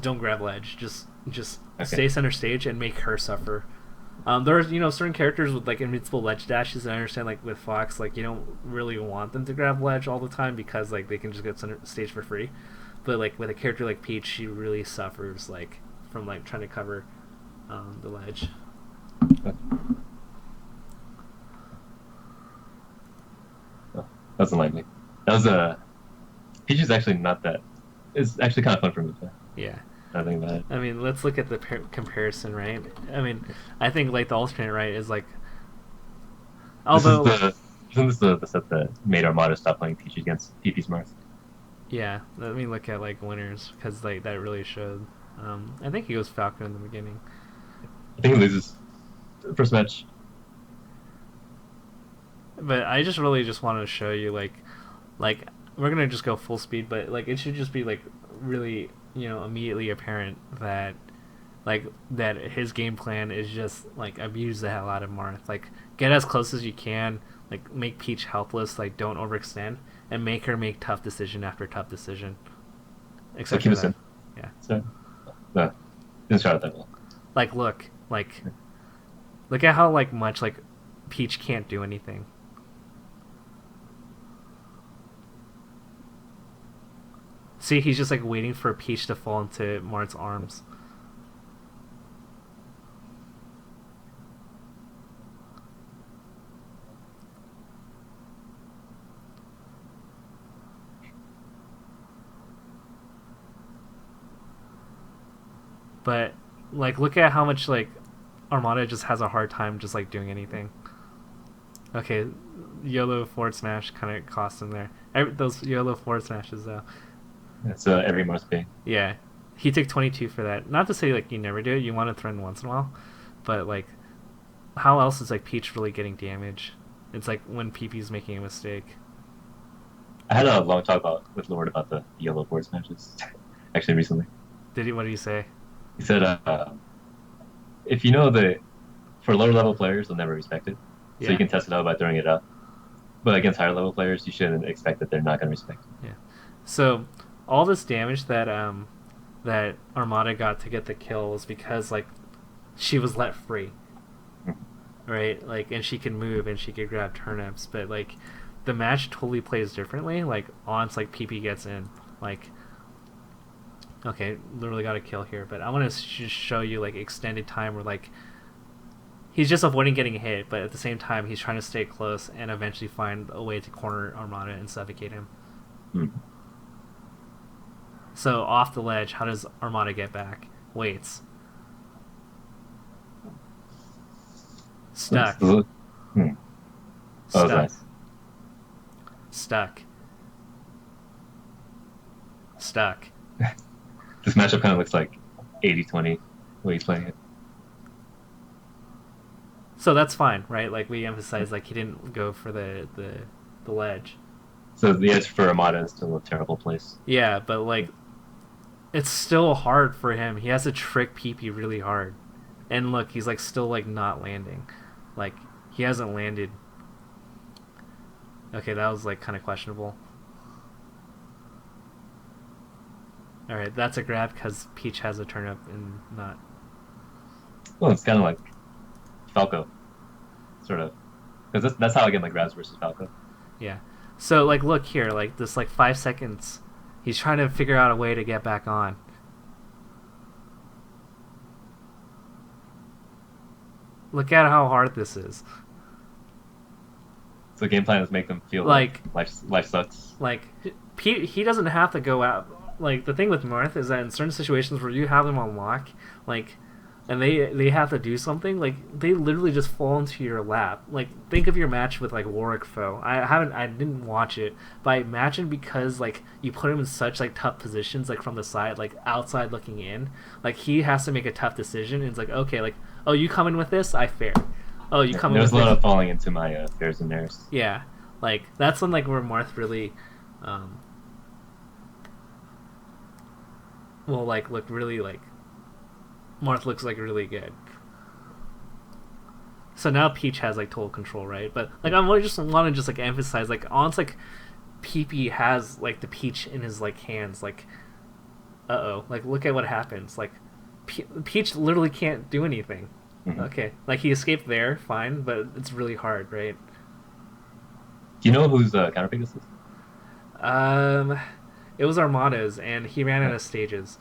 B: don't grab ledge. Just
A: Okay.
B: stay center stage and make her suffer. There's certain characters with like invincible ledge dashes, and I understand like with Fox, like you don't really want them to grab ledge all the time because like they can just get center stage for free. But like with a character like Peach, she really suffers like from like trying to cover the ledge.
A: That's unlikely. That was Peach is actually not that. It's actually kind of fun for me.
B: Yeah.
A: I think about it.
B: I mean, let's look at the comparison, right? I mean, I think like the alternate, right, is like. Although,
A: Isn't this the set that made Armada stop playing Peach against PP's Mars?
B: yeah, let me look at like winners because like that really showed. I think he was Falcon in the beginning.
A: I think he loses the first match.
B: But I just really just want to show you like we're gonna just go full speed, but like it should just be like really immediately apparent that that his game plan is just like abuse the hell out of Marth, like get as close as you can, like make Peach helpless, like don't overextend, and make her make tough decision after tough decision.
A: So
B: Except
A: keep
B: for
A: it
B: that.
A: simple.
B: Yeah.
A: So, no, didn't start out that well.
B: Like look at how like much like Peach can't do anything. See, he's just like waiting for Peach to fall into Marth's arms. But like look at how much like Armada just has a hard time just like doing anything. Okay, YOLO forward smash kind of cost him there. Those YOLO forward smashes though.
A: It's every Marth ping.
B: Yeah, he took 22 for that. Not to say like you never do it. You want to threaten once in a while, but like, how else is like Peach really getting damage? It's like when PP's making a mistake.
A: I had a long talk with Lord about the yellow boards matches, actually recently.
B: Did he? What did he say?
A: He said, if you know the for lower level players, they'll never respect it, so
B: Yeah.
A: you can test it out by throwing it up. But against higher level players, you shouldn't expect that they're not going to respect it.
B: Yeah. So all this damage that that Armada got to get the kill was because like she was let free, right? Like, and she can move and she could grab turnips, but like the match totally plays differently. Like once like PP gets in, like okay, literally got a kill here, but I want to just show you like extended time where like he's just avoiding getting hit, but at the same time he's trying to stay close and eventually find a way to corner Armada and suffocate him. So off the ledge, how does Armada get back? Waits. Stuck.
A: Oh,
B: Stuck.
A: nice.
B: Stuck. Stuck.
A: This matchup kind of looks like 80-20 the way he's playing it.
B: So that's fine, right? Like we emphasize, like he didn't go for the ledge.
A: So the edge for Armada is still a terrible place.
B: Yeah, but like it's still hard for him. He has to trick PP really hard. And look, he's like still like not landing. Like he hasn't landed. Okay, that was like kind of questionable. All right, that's a grab because Peach has a turnip and not.
A: Well, it's kind of like Falco, sort of, because that's how I get my grabs versus Falco.
B: Yeah. So like, look here, like this, like 5 seconds. He's trying to figure out a way to get back on. Look at how hard this is.
A: So the game plan is make them feel
B: Like
A: life sucks.
B: Like he doesn't have to go out. Like the thing with Marth is that in certain situations where you have them on lock, like, and they have to do something, like they literally just fall into your lap. Like think of your match with like Warwick Foe. I didn't watch it, but I imagine because like you put him in such like tough positions, like from the side, like outside looking in, like he has to make a tough decision. And it's like, okay, like, oh, you come in with this, I fair. Oh, you come in
A: There's
B: with
A: a lot
B: this.
A: of falling into my fairs and theirs.
B: Yeah, like that's when like where Marth really, will like look really like Marth looks like really good. So now Peach has like total control, right? But like I just want to just like emphasize like once like PP has like the Peach in his like hands, like like look at what happens. Like Peach literally can't do anything.
A: Mm-hmm.
B: Okay, like he escaped there, fine, but it's really hard, right?
A: Do you know whose counterpick this is?
B: It was Armada's, and he ran out of stages.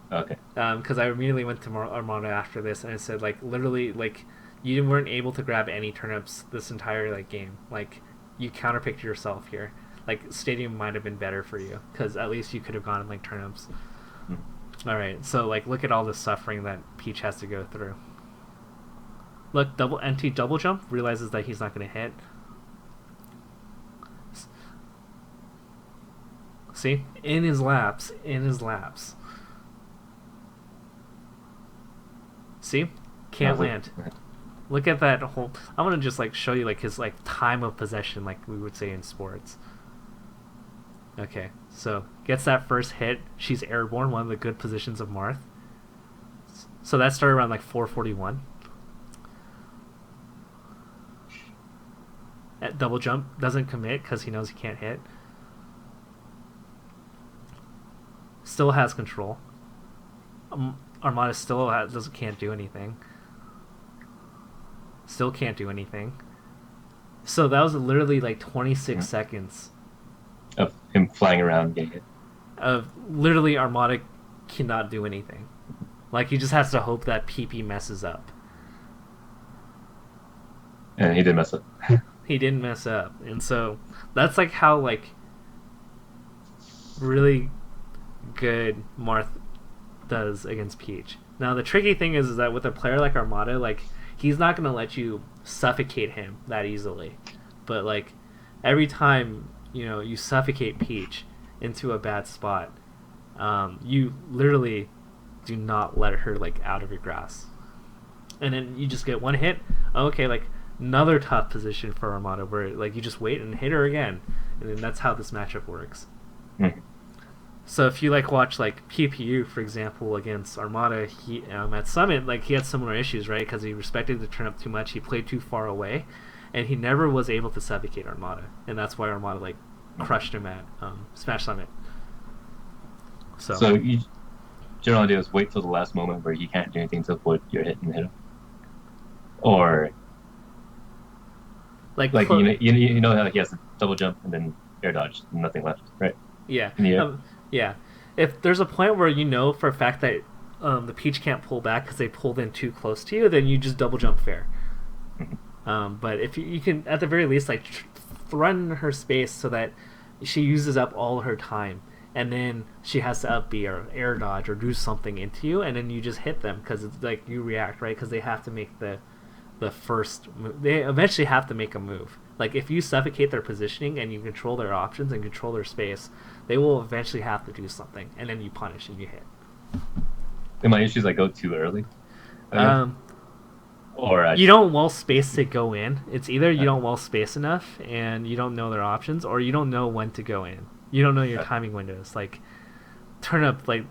A: Okay.
B: Because I immediately went to Armada after this, and I said like literally like you weren't able to grab any turnips this entire like game. Like you counterpicked yourself here. Like Stadium might have been better for you because at least you could have gone like turnips.
A: Mm-hmm.
B: All right, so like look at all the suffering that Peach has to go through. Look, double jump, realizes that he's not going to hit. See? In his laps. See? Can't land. Look at that whole... I'm going to just like show you like his like time of possession like we would say in sports. Okay, so gets that first hit. She's airborne, one of the good positions of Marth. So that started around like 441. At double jump, doesn't commit because he knows he can't hit. Still has control. Armada still can't do anything. Still can't do anything. So that was literally like 26 seconds
A: of him flying around getting it.
B: Of literally Armada cannot do anything. Like he just has to hope that PP messes up.
A: And he did mess up.
B: He didn't mess up, and so that's like how like really good Marth does against Peach. Now the tricky thing is that with a player like Armada, like he's not gonna let you suffocate him that easily. But like every time you suffocate Peach into a bad spot, you literally do not let her like out of your grasp, and then you just get one hit. Okay, like another tough position for Armada where like you just wait and hit her again, and then that's how this matchup works.
A: Mhm.
B: So if you like watch like PPU for example against Armada, he at Summit like he had similar issues, right? Because he respected the turn up too much, he played too far away, and he never was able to suffocate Armada, and that's why Armada like crushed him at Smash Summit.
A: So you general idea is wait till the last moment where he can't do anything to avoid your hit and hit him, or like you know how he has to double jump and then air dodge, nothing left, right?
B: Yeah,
A: In the air.
B: yeah. If there's a point where you know for a fact that the Peach can't pull back because they pulled in too close to you, then you just double jump fair. But if you can, at the very least, like threaten her space so that she uses up all her time, and then she has to up B or air dodge or do something into you, and then you just hit them because it's like you react, right? Because they have to make the first move. They eventually have to make a move. Like if you suffocate their positioning and you control their options and control their space, they will eventually have to do something, and then you punish and you hit.
A: And my issue is I go too early. Or
B: you don't well space to go in. It's either you don't well space enough and you don't know their options, or you don't know when to go in. You don't know your timing windows. Like turn up, like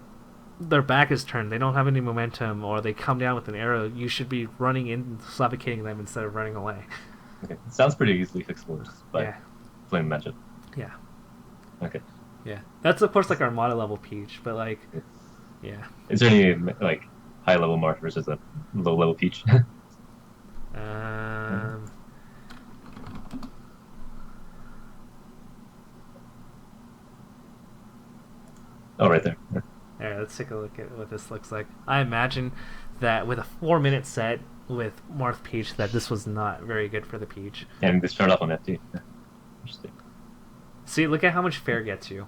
B: their back is turned, they don't have any momentum, or they come down with an arrow. You should be running in, suffocating them instead of running away.
A: Okay, it sounds pretty easily fixable just by playing the matchup.
B: Yeah.
A: Okay.
B: Yeah, that's of course like Armada level Peach, but like, yeah.
A: Is there any like high level Marth versus a low level Peach? Oh, right there.
B: All right, let's take a look at what this looks like. I imagine that with a 4-minute set with Marth Peach, that this was not very good for the Peach.
A: And this turned off on FT. Interesting.
B: See, look at how much fair gets you.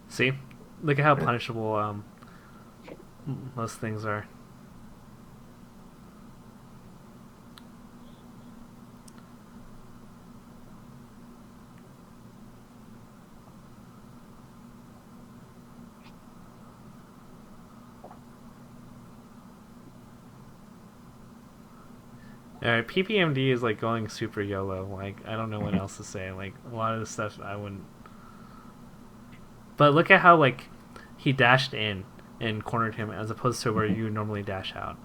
B: See? Look at how punishable most things are. Alright, PPMD is like going super YOLO. Like, I don't know what else to say. Like, a lot of the stuff I wouldn't. But look at how, like, he dashed in and cornered him as opposed to where you normally dash out.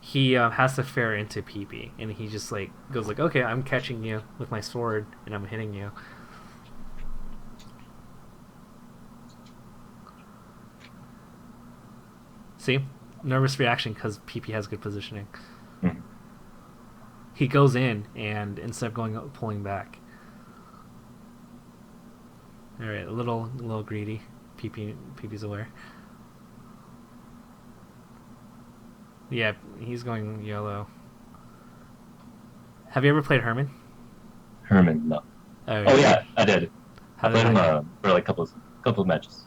B: He has to fair into PP, and he just, like, goes like, okay, I'm catching you with my sword, and I'm hitting you. See? Nervous reaction because PP has good positioning. He goes in, and instead of pulling back. Alright, a little greedy. PP's aware. Yeah, he's going YOLO. Have you ever played Herman?
A: Herman, no. Oh yeah, I did. I played him for like a couple of matches.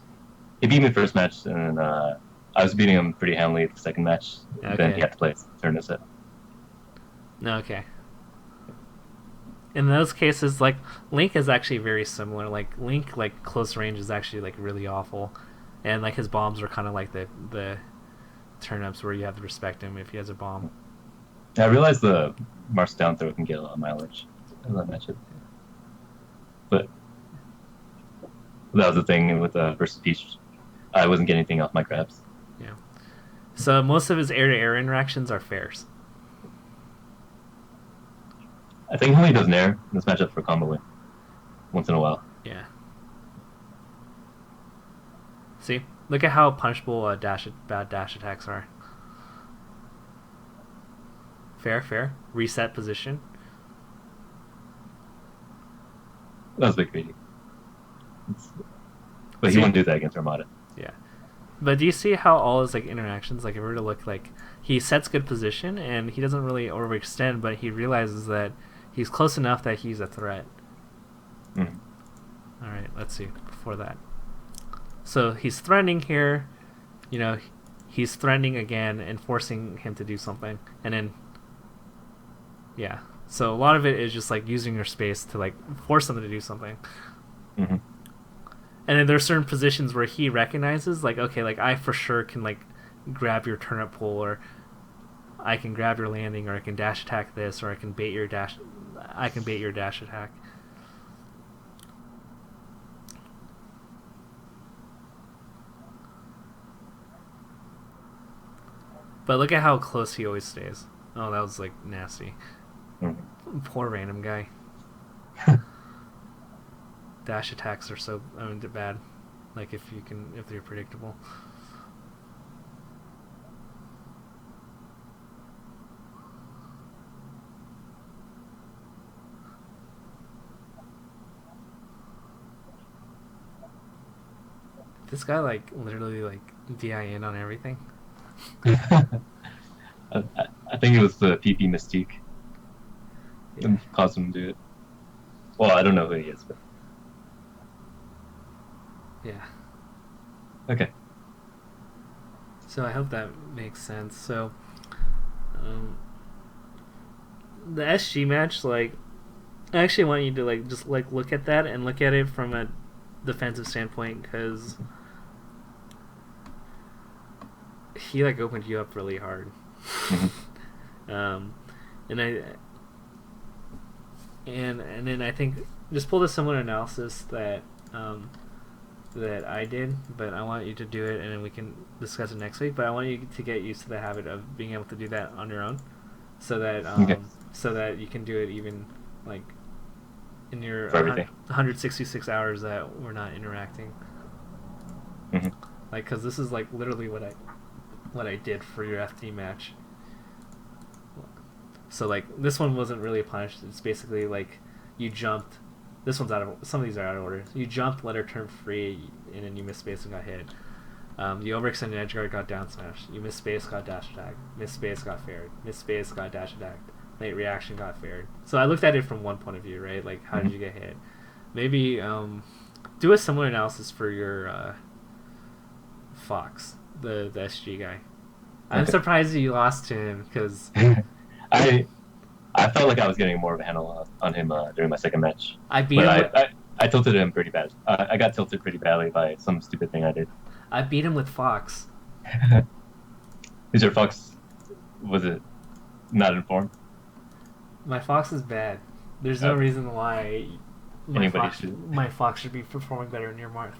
A: He beat me first match, and I was beating him pretty handily the second match. Okay. Then he had to play turn to set.
B: Okay. In those cases, like Link is actually very similar. Like Link, like close range is actually like really awful, and like his bombs are kind of like the turn-ups where you have to respect him if he has a bomb.
A: I realized the Marth's down throw can get a lot of mileage in that matchup, but that was the thing with versus Peach. I wasn't getting anything off my grabs.
B: Yeah. So most of his air-to-air interactions are fairs.
A: I think he only does nair in this matchup for combo win. Once in a while.
B: Yeah. See? Look at how punishable bad dash attacks are. Fair. Reset position.
A: That was a bit greedy. But he wouldn't do that against Armada.
B: Yeah. But do you see how all his like interactions, like if we were to look, like he sets good position and he doesn't really overextend, but he realizes that he's close enough that he's a threat.
A: Mhm.
B: All right, let's see before that. So he's threatening here, you know, he's threatening again and forcing him to do something, and then yeah. So a lot of it is just like using your space to like force them to do something.
A: Mhm.
B: And then there's certain positions where he recognizes, like, okay, like I for sure can like grab your turnip pole, or I can grab your landing, or I can dash attack this, or I can bait your dash. I can bait your dash attack. But look at how close he always stays. Oh, that was like nasty.
A: Mhm.
B: Poor random guy. Dash attacks are so bad. Like if they're predictable. This guy like literally like DIN on everything.
A: I think it was the PP Mystique
B: Yeah.
A: that caused him to do it. Well, I don't know who he is, but
B: Yeah.
A: okay.
B: So I hope that makes sense. So, the SG match, like, I actually want you to like just like look at that and look at it from a defensive standpoint, because he like opened you up really hard.
A: Mhm.
B: And then I think just pull the similar analysis that that I did, but I want you to do it, and then we can discuss it next week. But I want you to get used to the habit of being able to do that on your own, so that
A: Okay.
B: so that you can do it even like in your
A: For everything.
B: 166 hours that we're not interacting.
A: Mhm.
B: Like, because this is like literally what I did for your FD match. So like this one wasn't really a punish. It's basically like you jumped. This one's out of some of these are out of order. You jumped, let her turn free, and then you missed space and got hit. You overextended edge guard, got down smash. You missed space, got dash attack. Missed space, got fared. Missed space, got dash attack. Late reaction, got fared. So I looked at it from one point of view, right? Like how did you get hit? Maybe do a similar analysis for your Fox, the SG guy. I'm
A: Okay.
B: surprised you lost to him because
A: I felt like I was getting more of a handle on him during my second match,
B: I beat
A: but
B: him.
A: I tilted him pretty bad. I got tilted pretty badly by some stupid thing I did.
B: I beat him with Fox.
A: Is your Fox, was it not informed?
B: My Fox is bad. There's no
A: Okay.
B: reason why
A: Anybody
B: my Fox should be performing better than your Marth.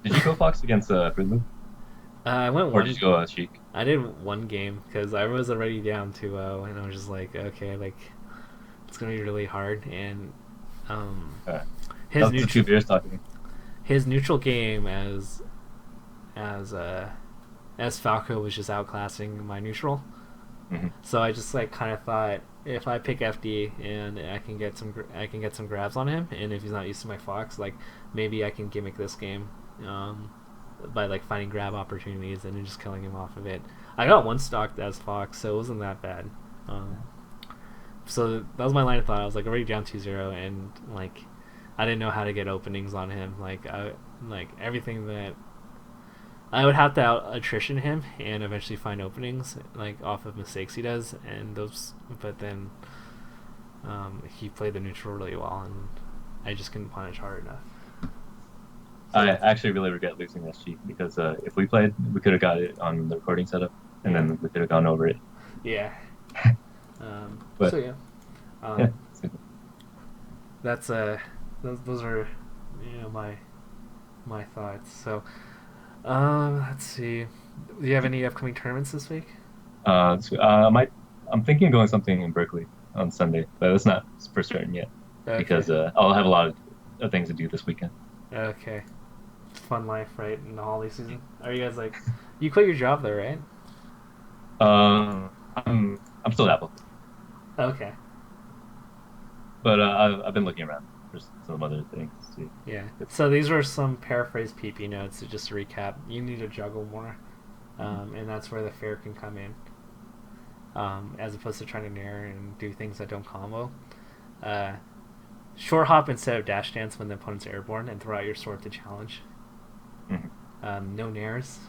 A: Did you go Fox against Fruit Loop,
B: I went
A: or
B: one.
A: did you go Sheik?
B: I did one game because I was already down 2-0, and I was just like, okay, like it's gonna be really hard. And his
A: That's the two
B: neutral
A: beers talking.
B: his neutral game as Falco was just outclassing my neutral.
A: Mhm.
B: So I just like kind of thought if I pick FD and I can get some grabs on him, and if he's not used to my Fox, like maybe I can gimmick this game by like finding grab opportunities and then just killing him off of it. I got one stocked as Fox, so it wasn't that bad. So that was my line of thought. I was like already down 2-0, and like I didn't know how to get openings on him. Like everything that I would have to out attrition him and eventually find openings like off of mistakes he does, and those. But then he played the neutral really well, and I just couldn't punish hard enough. So,
A: I actually really regret losing this Sheik because if we played, we could have got it on the recording setup, and then we could have gone over it.
B: yeah.
A: But
B: So yeah.
A: yeah,
B: That's those are my thoughts. So let's see. Do you have any upcoming tournaments this week?
A: I'm thinking of going something in Berkeley on Sunday, but it's not for certain yet because I'll have a lot of things to do this weekend.
B: Okay. Fun life, right? In the holiday season. Are you guys like you quit your job there, right?
A: I'm still at Apple,
B: Okay.
A: but I've been looking around. for some other things too.
B: Yeah. So these were some paraphrased PP notes. So just to recap, you need to juggle more, and that's where the fair can come in, as opposed to trying to nair and do things that don't combo. Short hop instead of dash dance when the opponent's airborne, and throw out your sword to challenge. No nairs.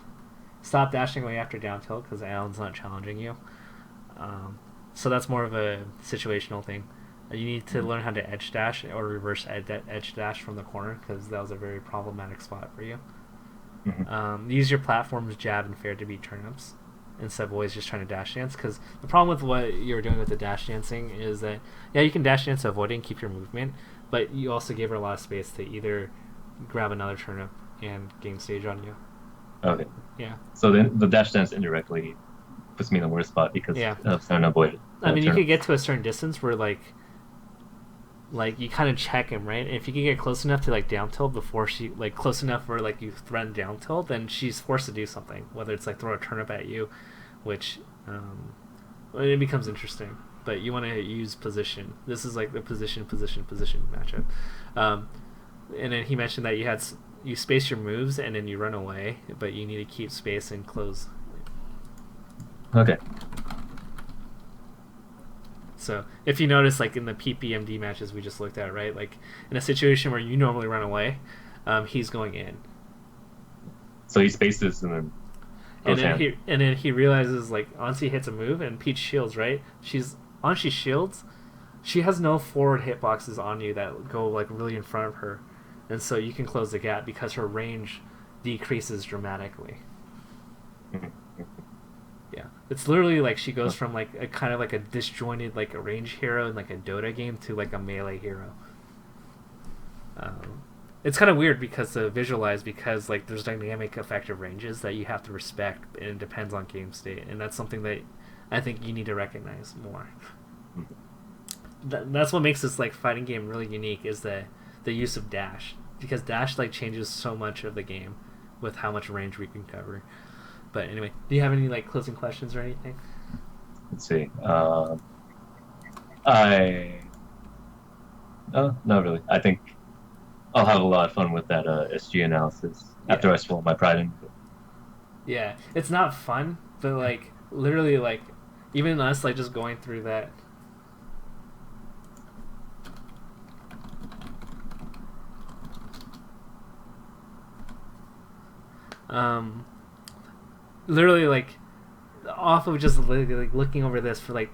B: Stop dashing away after down tilt because Alan's not challenging you. So that's more of a situational thing. You need to learn how to edge dash or reverse edge dash from the corner because that was a very problematic spot for you. Use your platform's jab and fair to beat turnips instead of always just trying to dash dance, because the problem with what you're doing with the dash dancing is that, yeah, you can dash dance to avoid it and keep your movement, but you also gave her a lot of space to either grab another turnip and gain stage on you.
A: Okay.
B: Yeah.
A: So then the dash dance indirectly puts me in the worst spot because of trying to avoid it.
B: I mean, you could get to a certain distance where like you kind of check him, right? And if you can get close enough to like down tilt before she, like close enough where like you threaten down tilt, then she's forced to do something. Whether it's like throw a turnip at you, which it becomes interesting. But you want to use position. This is like the position matchup. And then he mentioned that you space your moves and then you run away, but you need to keep space and close.
A: Okay.
B: So if you notice, like in the PPMD matches we just looked at, right? Like in a situation where you normally run away, he's going in.
A: So he spaces and
B: then he realizes, like, Ansi hits a move and Peach shields, right? Ansi shields. She has no forward hitboxes on you that go like really in front of her, and so you can close the gap because her range decreases dramatically. Yeah, it's literally like she goes from like a kind of like a disjointed like a range hero in like a Dota game to like a melee hero. It's kind of weird because to visualize, because like there's dynamic effective ranges that you have to respect, and it depends on game state, and that's something that I think you need to recognize more. That's what makes this like fighting game really unique, is the use of dash, because dash like changes so much of the game with how much range we can cover. But anyway, do you have any like closing questions or anything?
A: Let's see. Not really. I think I'll have a lot of fun with that SG analysis after I swallow my pride in it.
B: Yeah, it's not fun, but like literally, like even us, like just going through that. Literally, like off of just like looking over this for like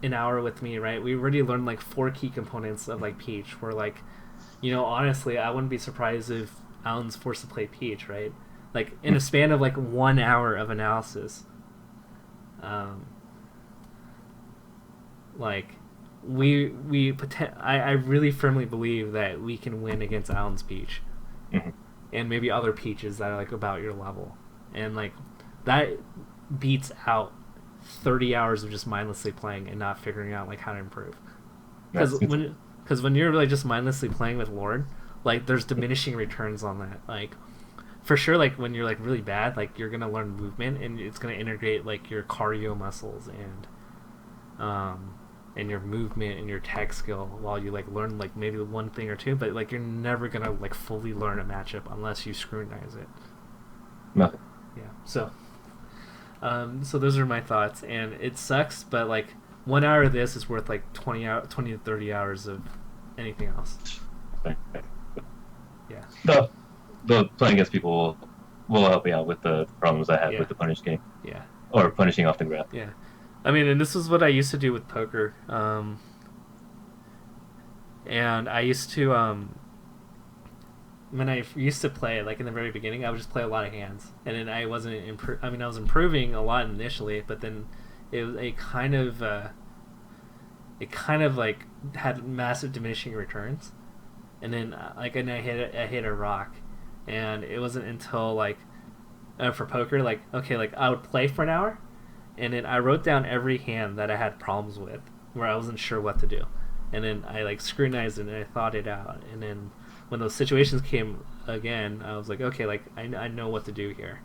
B: an hour with me, right? We already learned like 4 key components of like Peach. Where like, you know, honestly, I wouldn't be surprised if Alan's forced to play Peach, right? Like in a span of like 1 hour of analysis. Like I really firmly believe that we can win against Alan's Peach, and maybe other Peaches that are like about your level, and like that beats out 30 hours of just mindlessly playing and not figuring out like how to improve. Because when you're really just mindlessly playing with Lord, like there's diminishing returns on that. Like for sure, like when you're like really bad, like you're gonna learn movement and it's gonna integrate like your cardio muscles and your movement and your tech skill while you like learn like maybe one thing or two, but like you're never gonna like fully learn a matchup unless you scrutinize it.
A: No.
B: Yeah. So those are my thoughts, and it sucks, but like 1 hour of this is worth like 20 to 30 hours of anything else. Yeah.
A: The playing against people will help me out with the problems I have with the punish game.
B: Yeah.
A: Or punishing off the grab.
B: Yeah. I mean, and this is what I used to do with poker. And I used to when I used to play, like in the very beginning, I would just play a lot of hands, and then I wasn't I was improving a lot initially, but then it was a kind of like had massive diminishing returns, and then I hit a rock, and it wasn't until like for poker, like okay, like I would play for an hour, and then I wrote down every hand that I had problems with where I wasn't sure what to do, and then I like scrutinized it and I thought it out, and then when those situations came again, I was like, okay, like I know what to do here,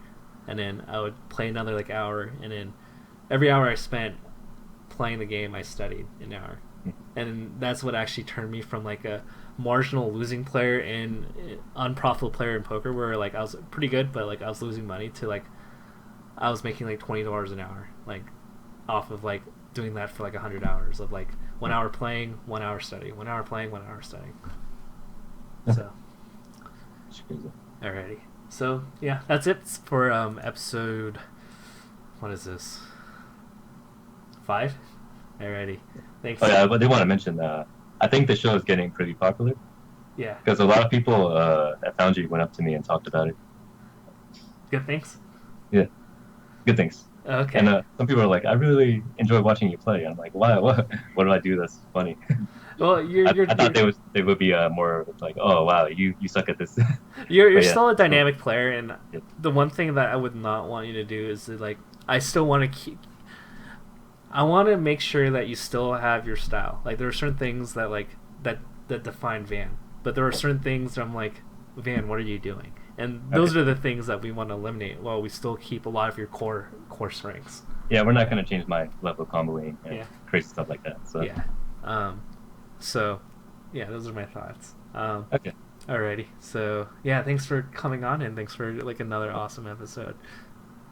B: and then I would play another like hour, and then every hour I spent playing the game, I studied an hour, and that's what actually turned me from like a marginal losing player and unprofitable player in poker, where like I was pretty good, but like I was losing money, to like I was making like $20 an hour, like off of like doing that for like 100 hours of like 1 hour playing, 1 hour study, 1 hour playing, 1 hour studying. So, alrighty. So yeah, that's it for episode. What is this? 5. Alrighty. Thanks.
A: Oh yeah, but they want to mention that I think the show is getting pretty popular
B: Yeah.
A: because a lot of people at Foundry went up to me and talked about it.
B: Good things.
A: Yeah, good things.
B: Okay.
A: And some people are like, I really enjoy watching you play. I'm like, why? What do I do that's funny?
B: Well,
A: I thought they would be more like, oh wow, you suck at this.
B: You're
A: But yeah.
B: still a dynamic player, and
A: Yeah.
B: the one thing that I would not want you to do is to, like, I still want to keep. I want to make sure that you still have your style. Like, there are certain things that like that define Van, but there are certain things that I'm like, Van, what are you doing? And those are the things that we want to eliminate, while we still keep a lot of your core strengths.
A: Yeah, we're not gonna change my level of comboing and
B: Yeah.
A: crazy stuff like that. So
B: Yeah. So, yeah, those are my thoughts.
A: okay.
B: Alrighty. So, yeah, thanks for coming on, and thanks for like another awesome episode.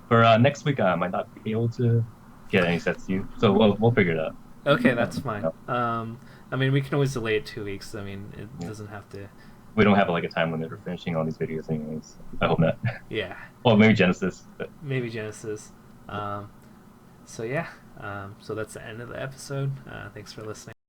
A: For next week, I might not be able to get any sets to you, so we'll figure it out.
B: Okay, that's fine.
A: Yeah.
B: I mean, we can always delay it 2 weeks. I mean, it doesn't have to.
A: We don't have like a time limit for finishing all these videos, anyways. I hope not.
B: Yeah,
A: Well, maybe Genesis. But...
B: maybe Genesis. So yeah, so that's the end of the episode. Thanks for listening.